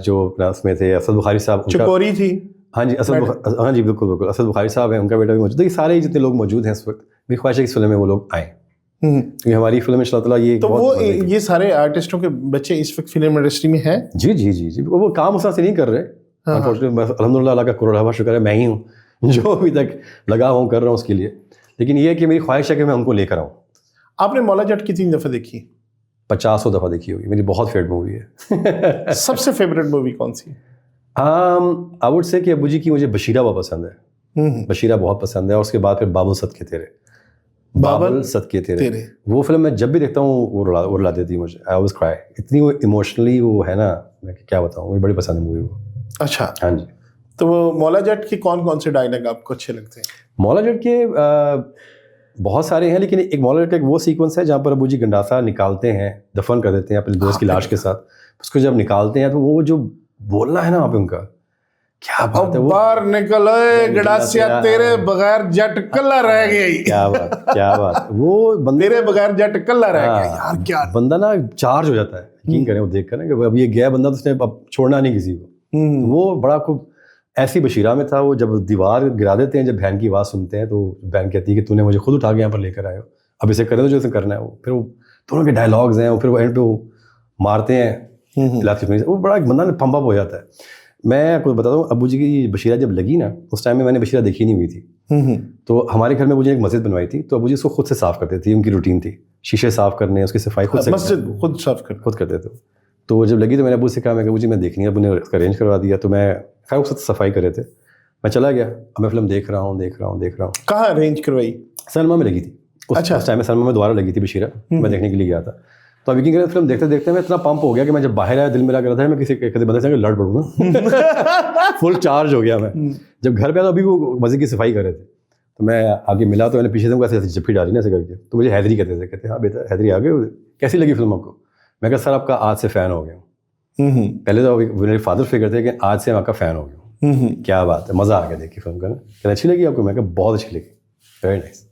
جو اس میں تھے اسد بخاری صاحب, چکوری تھی. ہاں جی ہاں جی بالکل بالکل اسد بخاری صاحب ہیں, ان کا بیٹا بھی موجود ہے. یہ سارے جتنے لوگ موجود ہیں اس وقت میری خواہش ہے کہ اس فلم میں وہ لوگ آئیں کیونکہ ہماری فلم ان شاء اللہ تعالیٰ یہ تو وہ یہ سارے آرٹسٹوں کے بچے اس وقت فلم انڈسٹری میں ہیں. جی جی جی جی وہ کام اس طرح سے نہیں کر رہے الحمد للہ. اللہ کا کروڑا شکر ہے میں ہی ہوں جو ابھی تک لگا ہوں کر رہا ہوں اس کے لیے. لیکن یہ ہے کہ میری خواہش ہے کہ میں ان کو لے کر آؤں. آپ نے مولا جٹ کتنی دفعہ دیکھی؟ 50 دفعہ دیکھی ہوگی. میری بہت فیوریٹ مووی ہے. سب سے فیوریٹ مووی کون سی؟ آئی وڈ سے کہ ابو جی کی مجھے بشیرہ بہت پسند ہے. بشیرہ بہت پسند ہے. اور اس کے بعد پھر بابل صدقے تیرے, بابل صدقے تیرے وہ فلم میں جب بھی دیکھتا ہوں وہ رلا دیتی ہے مجھے. آئی آلویز کرائی. اتنی وہ ایموشنلی وہ ہے نا, میں کیا بتاؤں, مجھے بڑی پسند ہے مووی وہ. اچھا ہاں جی. تو وہ مولا جٹ کے کون سے ڈائلاگ آپ کو اچھے لگتے ہیں؟ مولا جٹ کے بہت سارے ہیں, لیکن ایک مولا جٹ کا ایک وہ سیکوینس ہے جہاں پر ابو جی گنڈاسا نکالتے ہیں, دفن کر دیتے ہیں اپنے دوست کی لاش کے ساتھ. اس کو جب نکالتے ہیں تو وہ جو بولنا ہے نا وہاں پہ ان کا کیا بات ہے, وہ باہر نکل گنڈاسیا تیرے بغیر جٹ کلا رہ گئی. کیا بات وہ بندے تیرے بغیر جٹ کلا رہ گیا. یار کیا بندہ نا چارج ہو جاتا ہے. یقین کریں وہ دیکھ کر کہ اب یہ گیا بندہ تو اس نے اب چھوڑنا نہیں کسی کو. وہ بڑا خوب ایسی بشیرہ میں تھا. وہ جب دیوار گرا دیتے ہیں, جب بہن کی آواز سنتے ہیں تو بہن کہتی ہے کہ تو نے مجھے خود اٹھا کے یہاں پر لے کر آئے ہو, اب اسے کرے تو جو اسے کرنا ہے. وہ پھر وہ دونوں کے ڈائلاگز ہیں, پھر وہ اینڈ پہ وہ مارتے ہیں. وہ بڑا ایک بندہ پمپ اپ ہو جاتا ہے. میں آپ کو بتاتا ہوں, ابو جی کی بشیرہ جب لگی نا اس ٹائم میں نے بشیرہ دیکھی نہیں ہوئی تھی. تو ہمارے گھر میں ابو جی نے ایک مسجد بنوائی تھی, تو ابو جی اس کو خود سے صاف کرتے تھے. ان کی روٹین تھی شیشے صاف کرنے, اس کی صفائی خود سے خود کرتے تھے. تو جب لگی تو میں نے ابو سے کہا, میں کہ ابو جی میں دیکھنی ہے. ابو نے اس کا ارینج کروا دیا. تو میں خیر اس وقت صفائی کر رہے تھے, میں چلا گیا. اب میں فلم دیکھ رہا ہوں. کہاں ارینج کروائی؟ سنیما میں لگی تھی. اچھا اس ٹائم میں سنیما میں دوبارہ لگی تھی بشیرہ, میں دیکھنے کے لیے گیا تھا. تو اب یقین کریں فلم دیکھتے دیکھتے میں اتنا پمپ ہو گیا کہ میں جب باہر آیا دل میرا کر رہا تھا میں کسی بندے سے لڑ پڑوں گا. فل چارج ہو گیا میں. جب گھر پہ آیا تو ابھی وہ مسجد کی صفائی کر رہے تھے. تو میں آگے ملا تو میں نے پیچھے سے ایسے جپھی ڈالی نا ایسے کر کے. تو مجھے حیدری کہتے تھے, کہتے ہاں بیٹا حیدری آ گئے, کیسی لگی فلم آپ کو؟ میں کہا سر آپ کا آج سے فین ہو گیا ہوں. پہلے تو میرے فادر فگر تھے کہ آج سے میں آپ کا فین ہو گیا ہوں. کیا بات ہے, مزہ آ گیا دیکھ کے فلم کا نا. کہ اچھی لگی آپ کو؟ میں کہا بہت اچھی لگی, ویری نائس.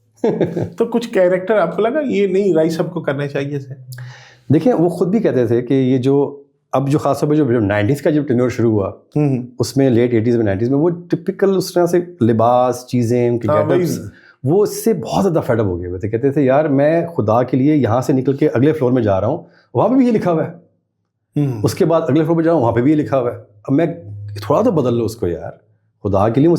تو کچھ کیریکٹر آپ کو لگا یہ نہیں رائی صاحب کو کرنے چاہیے تھے؟ دیکھیں وہ خود بھی کہتے تھے کہ یہ جو اب جو خاص طور پہ جو 90s کا جو ٹینور شروع ہوا اس میں لیٹ 80s میں 90s میں وہ ٹپکل اس طرح سے لباس چیزیں ان کے گیٹ اپس وہ اس سے بہت زیادہ فیڈ اپ ہو گئے ہوئے تھے. کہتے تھے یار میں خدا کے لیے یہاں سے نکل کے اگلے فلور میں جا رہا ہوں, وہاں پہ بھی یہ لکھا ہوا ہے. اس کے بعد اگلے فلور پہ جا رہا ہوں, وہاں پہ بھی یہ لکھا ہوا ہے. اب میں تھوڑا تو بدل لو اس کو یار, خدا کے لیے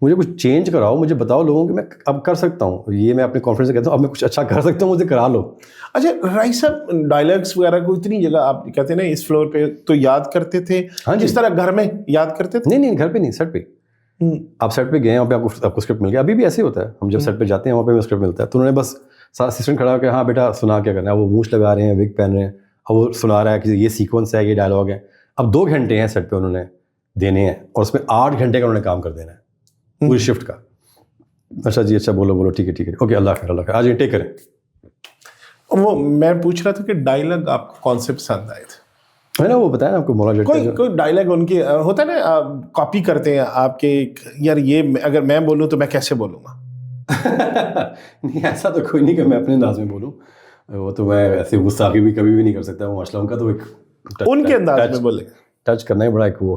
مجھے کچھ چینج کراؤ, مجھے بتاؤ لوگوں کہ میں اب کر سکتا ہوں یہ. میں اپنے کانفیڈنس سے کہتا ہوں اب میں کچھ اچھا کر سکتا ہوں, مجھے کرا لو. اچھا رائی صاحب ڈائلاگس وغیرہ کو اتنی جگہ آپ کہتے ہیں نا اس فلور پہ تو یاد کرتے تھے, جس طرح گھر میں یاد کرتے تھے؟ نہیں گھر پہ نہیں, سیٹ پہ. آپ سیٹ پہ گئے, وہاں پہ آپ کو اسکرپٹ مل گیا. ابھی بھی ایسے ہی ہوتا ہے, ہم جب سیٹ پہ جاتے ہیں وہاں پہ ہمیں اسکرپٹ ملتا ہے. تو انہوں نے بس سارا اسسٹنٹ کھڑا ہو کے ہاں بیٹا سنا کیا کرنا ہے. وہ مونچھ لگا رہے ہیں, وگ پہن رہے ہیں, اب وہ سنا رہا ہے کہ یہ سیکوینس ہے, یہ ڈائلاگ ہے. اب 2 گھنٹے ہیں سیٹ پہ انہوں نے دینے ہیں, اور اس میں 8 گھنٹے کا انہوں نے کام کر دینا ہے پوری شفٹ کا. اچھا جی اچھا بولو ٹھیک ہے اوکے اللہ خیر آج ٹیک کریں. وہ میں پوچھ رہا تھا کہ ڈائلاگ آپ کو کون سے پسند آئے تھے؟ ہے نا وہ بتایا نا آپ کو مولا جٹ کوئی ڈائلاگ ان کے ہوتا ہے نا, کاپی کرتے ہیں آپ کے, یار یہ اگر میں بولوں تو میں کیسے بولوں گا؟ نہیں ایسا تو کوئی نہیں کہ میں اپنے انداز میں بولوں. وہ تو میں ایسے گستاخی بھی کبھی بھی نہیں کر سکتا. وہ ماشاء اللہ ان کا تو ایک ان کے انداز میں بولے ٹچ کرنا ہی بڑا ایک وہ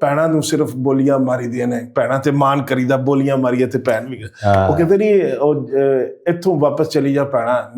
ਭੈਣਾਂ ਨੂੰ ਸਿਰਫ ਬੋਲੀਆਂ ਮਾਰੀਦੀਆਂ ਨੇ, ਭੈਣਾਂ ਤੇ ਮਾਨ ਕਰੀਦਾ, ਬੋਲੀਆਂ ਮਾਰੀਏ ਤੇ ਭੈਣ ਵੀ। ਉਹ ਕਹਿੰਦੇ ਨਹੀਂ, ਉਹ ਇੱਥੋਂ ਵਾਪਸ ਚਲੀ ਜਾ ਭੈਣਾ,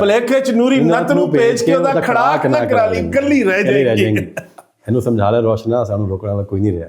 ਭਲੇਖੇ ਚ ਨੂਰੀ ਨੱਤ ਨੂੰ ਪੇਜ ਕੇ ਉਹਦਾ ਖੜਾਕ ਨਾ ਕਰਾ ਲਈ, ਗੱਲੀ ਰਹਿ ਜਾਏਗੀ। ਇਹਨੂੰ ਸਮਝਾ ਲੈ ਰੋਸ਼ਨਾ, ਸਾਨੂੰ ਰੋਕਣ ਵਾਲਾ ਕੋਈ ਨਹੀਂ ਰਿਹਾ।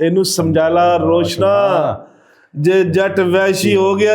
ਇਹਨੂੰ ਸਮਝਾ ਲਾ ਰੋਸ਼ਨਾ, ਜੇ ਜੱਟ ਵੈਸ਼ੀ ਹੋ ਗਿਆ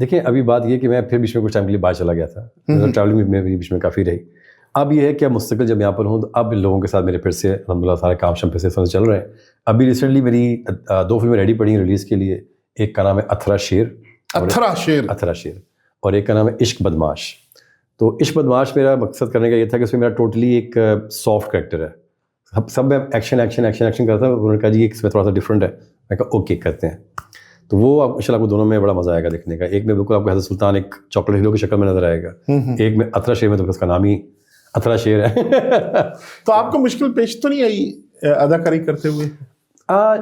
دیکھیں ابھی بات یہ کہ میں پھر بیچ میں کچھ ٹائم کے لیے باہر چلا گیا تھا, ٹریولنگ میں بیچ میں کافی رہی. اب یہ ہے کہ اب مستقل جب یہاں پر ہوں تو اب لوگوں کے ساتھ میرے پھر سے الحمدللہ سارے کام شام پھر سے چل رہے ہیں. ابھی ریسنٹلی میری 2 فلمیں ریڈی پڑی ہیں ریلیز کے لیے. ایک کا نام ہے اتھرا شیر اور ایک کا نام ہے عشق بدماش. تو عشق بدماش میرا مقصد کرنے کا یہ تھا کہ اس میں میرا ٹوٹلی ایک سافٹ کریکٹر ہے. سب میں ایکشن کرتا ہوں. انہوں نے کہا جی اس میں تھوڑا سا ڈفرینٹ ہے. میں کہا اوکے کرتے ہیں. تو وہ ان شاء اللہ آپ کو دونوں میں بڑا مزہ آئے گا دیکھنے کا. ایک میں بالکل آپ کو حضرت سلطان ایک چاکلیٹ ہیرو کی شکل میں نظر آئے گا. ایک میں اتھرا شیر میں تو اس کا نام ہی اتھرا شیر ہے. تو آپ کو مشکل پیش تو نہیں آئی اداکاری کرتے ہوئے؟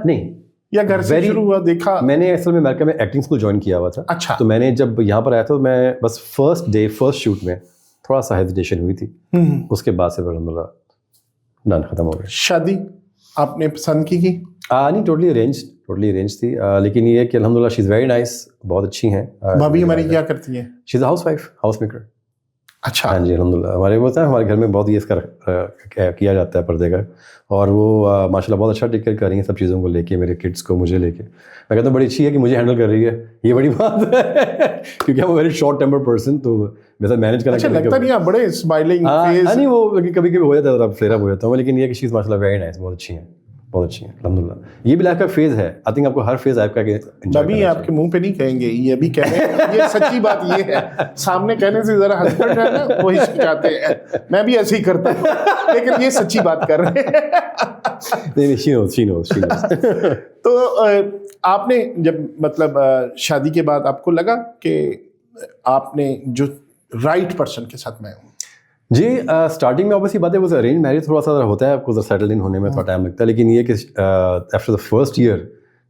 نہیں, یا گھر سے شروع ہوا دیکھا؟ میں نے اصل میں امریکہ میں ایکٹنگ اسکول جوائن کیا ہوا تھا. اچھا. تو میں نے جب یہاں پر آیا تھا تو میں بس فرسٹ شوٹ میں تھوڑا سا ہیزیٹیشن ہوئی تھی. اس کے بعد سے الحمدللہ ڈن ختم ہو گیا. شادی آپ نے پسند کی؟ نہیں, ٹوٹلی ارینج تھی. لیکن یہ ہے کہ الحمدللہ شی از ویری نائس, بہت اچھی ہیں. بھابھی ہماری کیا کرتی ہیں؟ شی از ہاؤس وائف, ہاؤس میکر. اچھا. ہاں جی الحمدللہ. ہمارے گھر میں بہت یہ اس کا کیا جاتا ہے پردے کا. اور وہ ماشاء اللہ بہت اچھا ٹیک کیئر کر رہی ہیں سب چیزوں کو لے کے, میرے کڈس کو, مجھے لے کے. میں کہتا ہوں بڑی اچھی ہے کہ مجھے ہینڈل کر رہی ہے, یہ بڑی بات ہے. کیونکہ ہم ویری شارٹ ٹیمپر پرسن, تو ویسا مینیج کرنا لگتا نہیں آپ بڑے اسمائلنگ فیس. نہیں وہ کبھی ہو جاتا ہے ذرا فلیئر اپ ہو جاتا ہوں. لیکن یہ کہ چیز ماشاء اللہ ویری نائس, بہت اچھی ہیں الحمدللہ. یہ بھی لائف کا فیز ہے. آئی تھنک آپ کو ہر فیز آپ کا ابھی آپ کے منہ پہ نہیں کہیں گے, یہ ابھی کہہ رہے ہیں. یہ سچی بات یہ ہے, سامنے کہنے سے ذرا ہسبینڈ ہے نا وہ ہچکچاتے ہیں. میں بھی ایسے ہی کرتا ہوں, لیکن یہ سچی بات کر رہے ہیں. نہیں she knows. تو آپ نے جب مطلب شادی کے بعد آپ کو لگا کہ آپ نے جو رائٹ پرسن کے ساتھ میں ہوں؟ جی اسٹارٹنگ میں اوبیسلی بات ہے وہ ارینج میرج تھوڑا سا ہوتا ہے, آپ کو سیٹل ان ہونے میں تھوڑا ٹائم لگتا ہے. لیکن یہ کہ آفٹر دا فرسٹ ایئر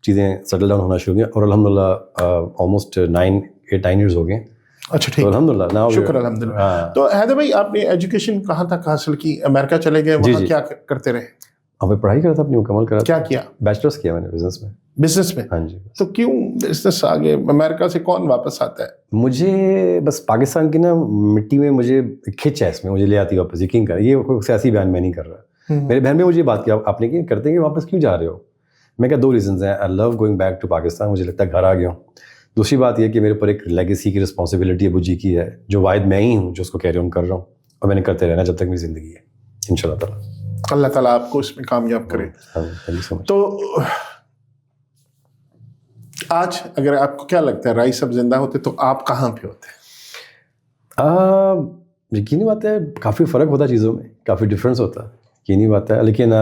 چیزیں سیٹل ڈاؤن ہونا شروع ہوئی اور الحمدللہ آلموسٹ 9 years ہو گئے. اچھا ٹھیک, الحمدللہ. شکر الحمدللہ. تو حیدر بھائی آپ نے ایجوکیشن کہاں تک حاصل کی؟ امریکہ چلے گئے, وہاں کیا کرتے رہے؟ میں پڑھائی کرا تھا, اپنی مکمل کرا. کیا کیا؟ بیچلرس کیا میں نے بزنس میں. ہاں جی. تو کیوں بزنس آگے؟ امریکہ سے کون واپس آتا ہے؟ مجھے بس پاکستان کی نا مٹی میں مجھے کھچ ہے, اس میں مجھے لے آتی واپس. یقین کر, یہ کوئی سیاسی بیان میں نہیں کر رہا. میرے بہن نے مجھے بات کیا آپ نے کہ کرتے ہیں کہ واپس کیوں جا رہے ہو. میں کہا 2 reasons ہیں. آئی لو گوئنگ بیک ٹو پاکستان, مجھے لگتا ہے گھر آ گیا ہوں. دوسری بات یہ کہ میرے اوپر ایک لیگیسی کی رسپانسبلٹی ابو جی کی ہے, جو واحد میں ہی ہوں جو اس کو کیری آن کر رہا ہوں, اور میں نے کرتے رہنا جب تک میری زندگی ہے انشاءاللہ تعالیٰ. اللہ تعالیٰ آپ کو اس میں کامیاب کرے. تو آج اگر آپ کو کیا لگتا ہے رائی صاحب زندہ ہوتے تو آپ کہاں پہ ہوتے؟ یقینی بات ہے کافی فرق ہوتا چیزوں میں, کافی ڈفرینس ہوتا, یقینی بات ہے. لیکن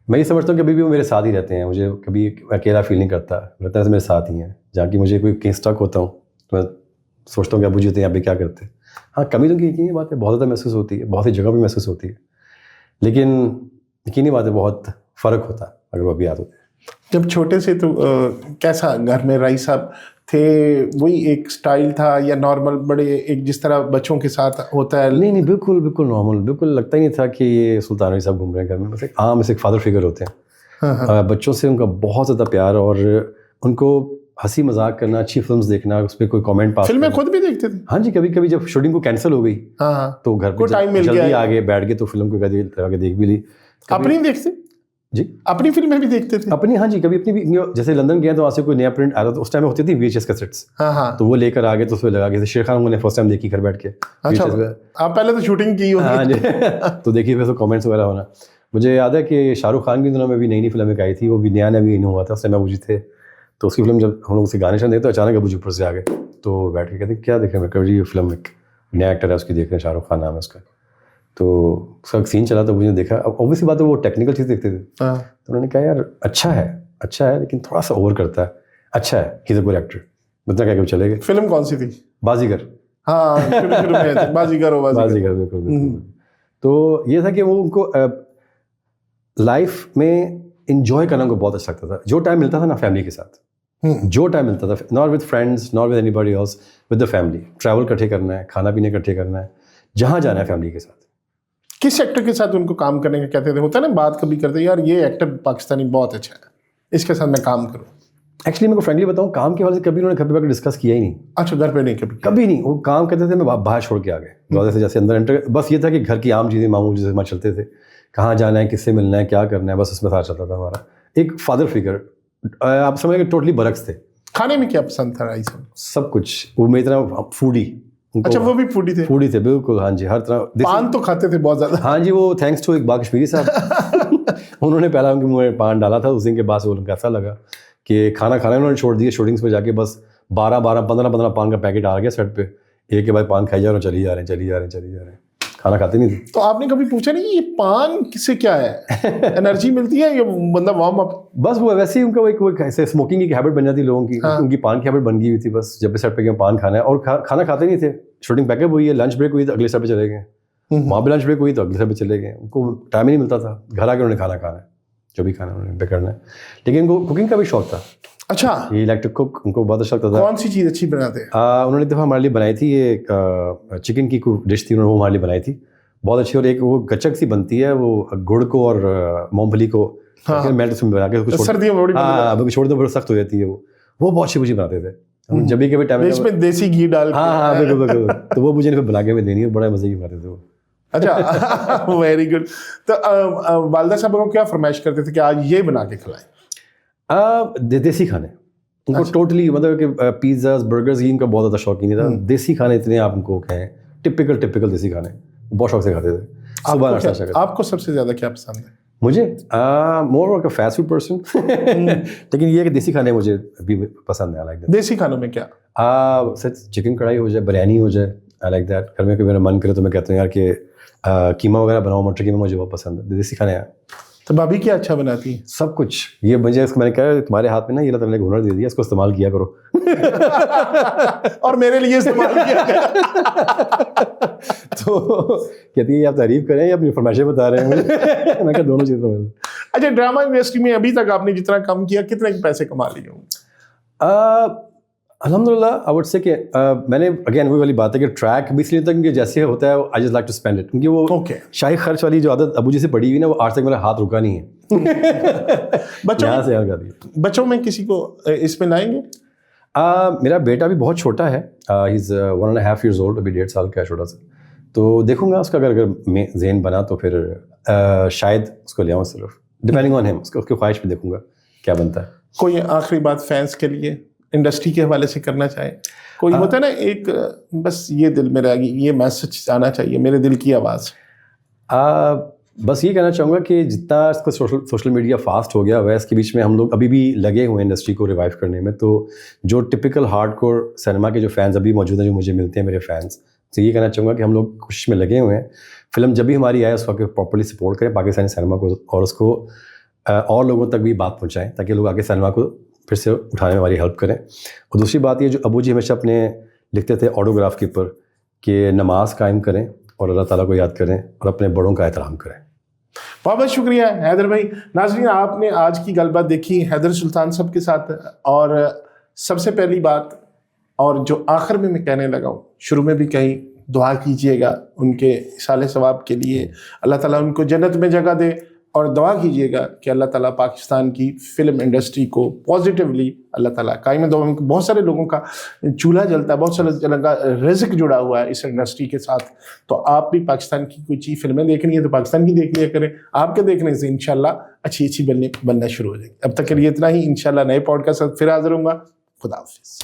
میں یہ سمجھتا ہوں کہ ابھی بھی وہ میرے ساتھ ہی رہتے ہیں. مجھے کبھی اکیلا فیل نہیں کرتا, لگتا ہے میرے ساتھ ہی ہیں. جہاں کہ مجھے کوئی کہیں اسٹک ہوتا ہوں تو میں سوچتا ہوں کہ ابو جی ہوتے ہیں ابھی کیا کرتے. ہاں کمی تو یقینی بات ہے بہت زیادہ محسوس ہوتی ہے, بہت سی جگہ پہ محسوس ہوتی ہے. لیکن یقینی بات ہے بہت فرق ہوتا اگر وہ ابھی یاد ہوتے. جب چھوٹے سے تو کیسا گھر میں رائی صاحب تھے, وہی ایک سٹائل تھا یا نارمل بڑے ایک جس طرح بچوں کے ساتھ ہوتا ہے؟ نہیں بالکل نارمل, بالکل لگتا ہی نہیں تھا کہ یہ سلطان رائی صاحب گھوم رہے ہیں گھر میں. بس ایک عام ایک فادر فگر ہوتے ہیں. بچوں سے ان کا بہت زیادہ پیار, اور ان کو ہنسی مذاق کرنا, اچھی فلمز دیکھنا, اس پہ کوئی کامنٹ پاس. فلمیں خود بھی دیکھتے تھے؟ ہاں جی, کبھی جب شوٹنگ کو کینسل ہو گئی تو گھر پہ جلدی آگے بیٹھ گئے تو فلم کو آگے دیکھ بھی لی. اپنی دیکھتے؟ جی اپنی فلمیں بھی دیکھتے تھے؟ اپنی, ہاں جی. کبھی اپنی بھی, جیسے لندن گیا تو وہاں سے کوئی نیا پرنٹ آیا تھا, اس ٹائم میں ہوتی تھی VHS کیسٹس, تو وہ لے کر آگے تو اس پہ لگا کے شیر خان نے فرسٹ ٹائم دیکھی گھر بیٹھ کے. اچھا آپ پہلے تو شوٹنگ کی ہوگی؟ ہاں جی. تو دیکھیے پھر کامنٹس وغیرہ ہونا. مجھے یاد ہے کہ شاہ رخ خان کی دنوں میں بھی نئی فلم ایک آئی تھی, وہ بھی نیا بھی ہوا تھا, اس ٹائم ابو جی تھے. تو اس کی فلم جب ہم لوگ اسے گانے چل رہے تو اچانک ابو جی اوپر سے آ گئے, تو بیٹھ کے کہتے ہیں کیا دیکھ رہے ہیں. میں کہا جی یہ فلم ایک نیا ایکٹر ہے اس کی دیکھ رہے ہیں, شاہ رخ خان نام ہے اس کا. تو اس کا سین چلا تو مجھے دیکھا. اب اوبیسلی بات ہے وہ ٹیکنیکل چیز دیکھتے تھے, تو انہوں نے کہا یار اچھا ہے لیکن تھوڑا سا اوور کرتا ہے. اچھا ہے, ہی از اے گڈ ایکٹر. اتنا کہہ کے چلے گئے. فلم کون سی تھی؟ بازیگر. ہاں بازیگر بالکل. تو یہ تھا کہ وہ ان کو لائف میں انجوائے کرنا کو بہت اچھا لگتا تھا. جو ٹائم ملتا تھا نا فیملی کے ساتھ, جو ٹائم ملتا تھا, not with friends, not with anybody else, with the family. Travel کٹھے کرنا ہے, کھانا پینے کٹھے کرنا ہے, جہاں جانا ہے فیملی کے ساتھ. کس ایکٹر کے ساتھ ان کو کام کرنے کا کہتے تھے؟ ہوتا ہے نا بات کبھی کرتے یار یہ ایکٹر پاکستانی بہت اچھا ہے, اس کے ساتھ میں کام کروں. ایکچولی میں کو فرینکلی بتاؤں, کام کے حوالے سے کبھی انہوں نے کبھی ڈسکس کیا ہی نہیں. اچھا گھر پہ نہیں کبھی نہیں. وہ کام کرتے تھے, میں باہر چھوڑ کے آ گئے دروازے سے جیسے اندر انٹر. بس یہ تھا کہ گھر کی عام چیزیں معمول جیسے ہمارے چلتے تھے, کہاں جانا ہے, کس سے ملنا ہے, کیا کرنا ہے, بس اس میں ساتھ چلتا تھا ہمارا. ایک فادر فگر, آپ سمجھیں کہ ٹوٹلی برعکس تھے. کھانے میں کیا پسند تھا رائی صاحب؟ سب کچھ. وہ میری طرح فوڈی. اچھا وہ بھی فوڈی تھے؟ فوڈی تھے بالکل, ہاں جی, ہر طرح. پان تو کھاتے تھے بہت زیادہ. ہاں جی, وہ تھینکس ٹو اقبال کشمیری صاحب, انہوں نے پہلا ان کے منہ میں پان ڈالا تھا. اس دن کے بعد سے ان کو ایسا لگا کہ کھانا کھانا انہوں نے چھوڑ دیا. شوٹنگس پہ جا کے بس 15 پان کا پیکٹ آ گیا سیٹ پہ, ایک کے بعد پان کھائی جا رہے ہیں, چلی جا رہے ہیں, کھانا کھاتے نہیں تھے. تو آپ نے کبھی پوچھا نہیں کہ یہ پان کس سے کیا ہے, انرجی ملتی ہے یا بندہ وارم اپ؟ بس وہ ویسے ہی ان کا ایک ایسے اسموکنگ کی ہیبٹ بن جاتی ہے لوگوں کی, ان کی پان کی ہیبٹ بن گئی ہوئی تھی. بس جب بھی سیٹ پہ گئے پان کھانا ہے, اور کھانا کھاتے نہیں تھے. شوٹنگ پیک اپ ہوئی ہے, لنچ بریک ہوئی تو اگلے سیٹ پہ چلے گئے, وہاں پہ لنچ بریک ہوئی تو اگلے سیٹ پہ چلے گئے. ان کو ٹائم ہی نہیں ملتا تھا, گھر آ کے انہوں نے کھانا کھانا ہے, جو بھی کھانا انہوں نے پہ کرنا ہے. لیکن ان کو کوکنگ کا بھی شوق تھا. اچھا, یہ الیکٹرک کوک ان کو بہت اچھا لگتا تھا. کون سی چیز اچھی بناتے ہیں؟ انہوں نے دفعہ ہمارے لیے بنائی تھی, یہ چکن کی ڈش تھی, انہوں نے وہ ہمارے لیے بنائی تھی, بہت اچھی. اور ایک وہ گچک سی بنتی ہے, وہ گڑ کو اور مونگ پھلی کو میلٹ اس میں بنا کے سردیوں میں چھوڑ دو, بڑی سخت ہو جاتی ہے. وہ بہت اچھی بناتے تھے. جب بھی کبھی ٹائم اس میں دیسی گھی ڈال کے, ہاں بالکل, تو وہ مجھے بنا کے دینی ہے, بڑا مزے کی بناتے تھے وہ. اچھا ویری گڈ. تو والدہ صاحب کو کیا فرمائش کرتے تھے کہ آج یہ بنا کے کھلائیں؟ دیسی کھانے ان کو ٹوٹلی, مطلب کہ پیزاز برگرز ان کا بہت زیادہ شوقین تھا. دیسی کھانے اتنے آپ ان کو کہیں ٹپکل دیسی کھانے بہت شوق سے کھاتے تھے. آپ کو سب سے زیادہ کیا پسند ہے؟ مجھے more of a fast food person, لیکن یہ کہ دیسی کھانے مجھے بھی پسند ہے. لائک دیسی کھانوں میں کیا؟ چکن کڑھائی ہو جائے, بریانی ہو جائے, آئی لائک دیٹ. گھر میں کبھی میرا من کرے تو میں کہتا ہوں یار کہ قیمہ وغیرہ بناؤ, مٹر قیمہ مجھے بہت پسند ہے. دیسی کھانے تو بھابھی کیا اچھا بناتی ہیں؟ سب کچھ. یہ مجھے میں نے کہا تمہارے ہاتھ میں نا یہ اللہ تعالیٰ نے ہنر دے دیا, اس کو استعمال کیا کرو. اور میرے لیے استعمال کیا تو کہتی ہے آپ تعریف کریں یا اپنی فرمائشیں بتا رہے ہیں مجھے. میں کہا دونوں چیزیں. اچھا, ڈرامہ انڈسٹری میں ابھی تک آپ نے جتنا کم کیا, کتنے پیسے کما لیے ہوں گے؟ الحمد للہ آئی وڈ سے کہ میں نے اگین وہی والی بات ہے کہ ٹریک بھی اس لیے تھا کیونکہ جیسے ہوتا ہے I just like to spend it, کیونکہ وہ شاہی خرچ والی جو عادت ابو جی سے پڑی ہوئی نا, وہ آج تک میرا ہاتھ رکا نہیں ہے. بچوں میں کسی کو اس میں لائیں گے؟ میرا بیٹا بھی بہت چھوٹا ہے, ہی از 1.5 years old, ابھی 1.5 سال کا ہے, چھوٹا سا. تو دیکھوں گا اس کا اگر ذہن بنا تو پھر شاید اس کو لے آؤں, صرف ڈپینڈنگ آن ہم, اس کی خواہش پہ دیکھوں گا کیا بنتا ہے. کوئی آخری بات فینس کے لیے انڈسٹری کے حوالے سے کرنا چاہے؟ کوئی ہوتا ہے نا ایک, بس یہ دل میں رہ گئی, یہ میسج آنا چاہیے, میرے دل کی آواز. بس یہ کہنا چاہوں گا کہ جتنا اس کا سوشل میڈیا فاسٹ ہو گیا ہوا ہے, اس کے بیچ میں ہم لوگ ابھی بھی لگے ہوئے ہیں انڈسٹری کو ریوائیو کرنے میں. تو جو ٹپکل ہارڈ کور سنیما کے جو فینس ابھی موجود ہیں, جو مجھے ملتے ہیں میرے فینس, تو یہ کہنا چاہوں گا کہ ہم لوگ کوشش میں لگے ہوئے ہیں. فلم جب بھی ہماری آئے اس کو پراپرلی سپورٹ کریں پاکستانی سنیما کو, اور اس کو اور لوگوں تک بھی بات پہنچائیں تاکہ لوگ آگے سنیما کو پھر سے اٹھانے میں ہماری ہیلپ کریں. اور دوسری بات یہ جو ابو جی ہمیشہ اپنے لکھتے تھے آٹوگراف کے اوپر کہ نماز قائم کریں اور اللہ تعالیٰ کو یاد کریں اور اپنے بڑوں کا احترام کریں. بہت بہت شکریہ حیدر بھائی. ناظرین, آپ نے آج کی گل بات دیکھی حیدر سلطان صاحب کے ساتھ. اور سب سے پہلی بات, اور جو آخر میں کہنے لگا ہوں, شروع میں بھی کہیں, دعا کیجئے گا ان کے اصال ثواب کے لیے, اللہ تعالیٰ ان کو جنت میں جگہ دے. اور دعا کیجئے گا کہ اللہ تعالیٰ پاکستان کی فلم انڈسٹری کو پازیٹیولی اللہ تعالیٰ قائم دعا. بہت سارے لوگوں کا چولہا جلتا ہے, بہت سارے لوگوں کا رزق جڑا ہوا ہے اس انڈسٹری کے ساتھ. تو آپ بھی پاکستان کی کوئی چیز فلمیں دیکھنی ہے تو پاکستان کی دیکھ لیا کریں. آپ کے دیکھنے سے انشاءاللہ اچھی بننا شروع ہو جائے گی. اب تک کے لیے اتنا ہی. انشاءاللہ نئے پوڈکاسٹ پھر حاضر ہوں گا. خدا حافظ.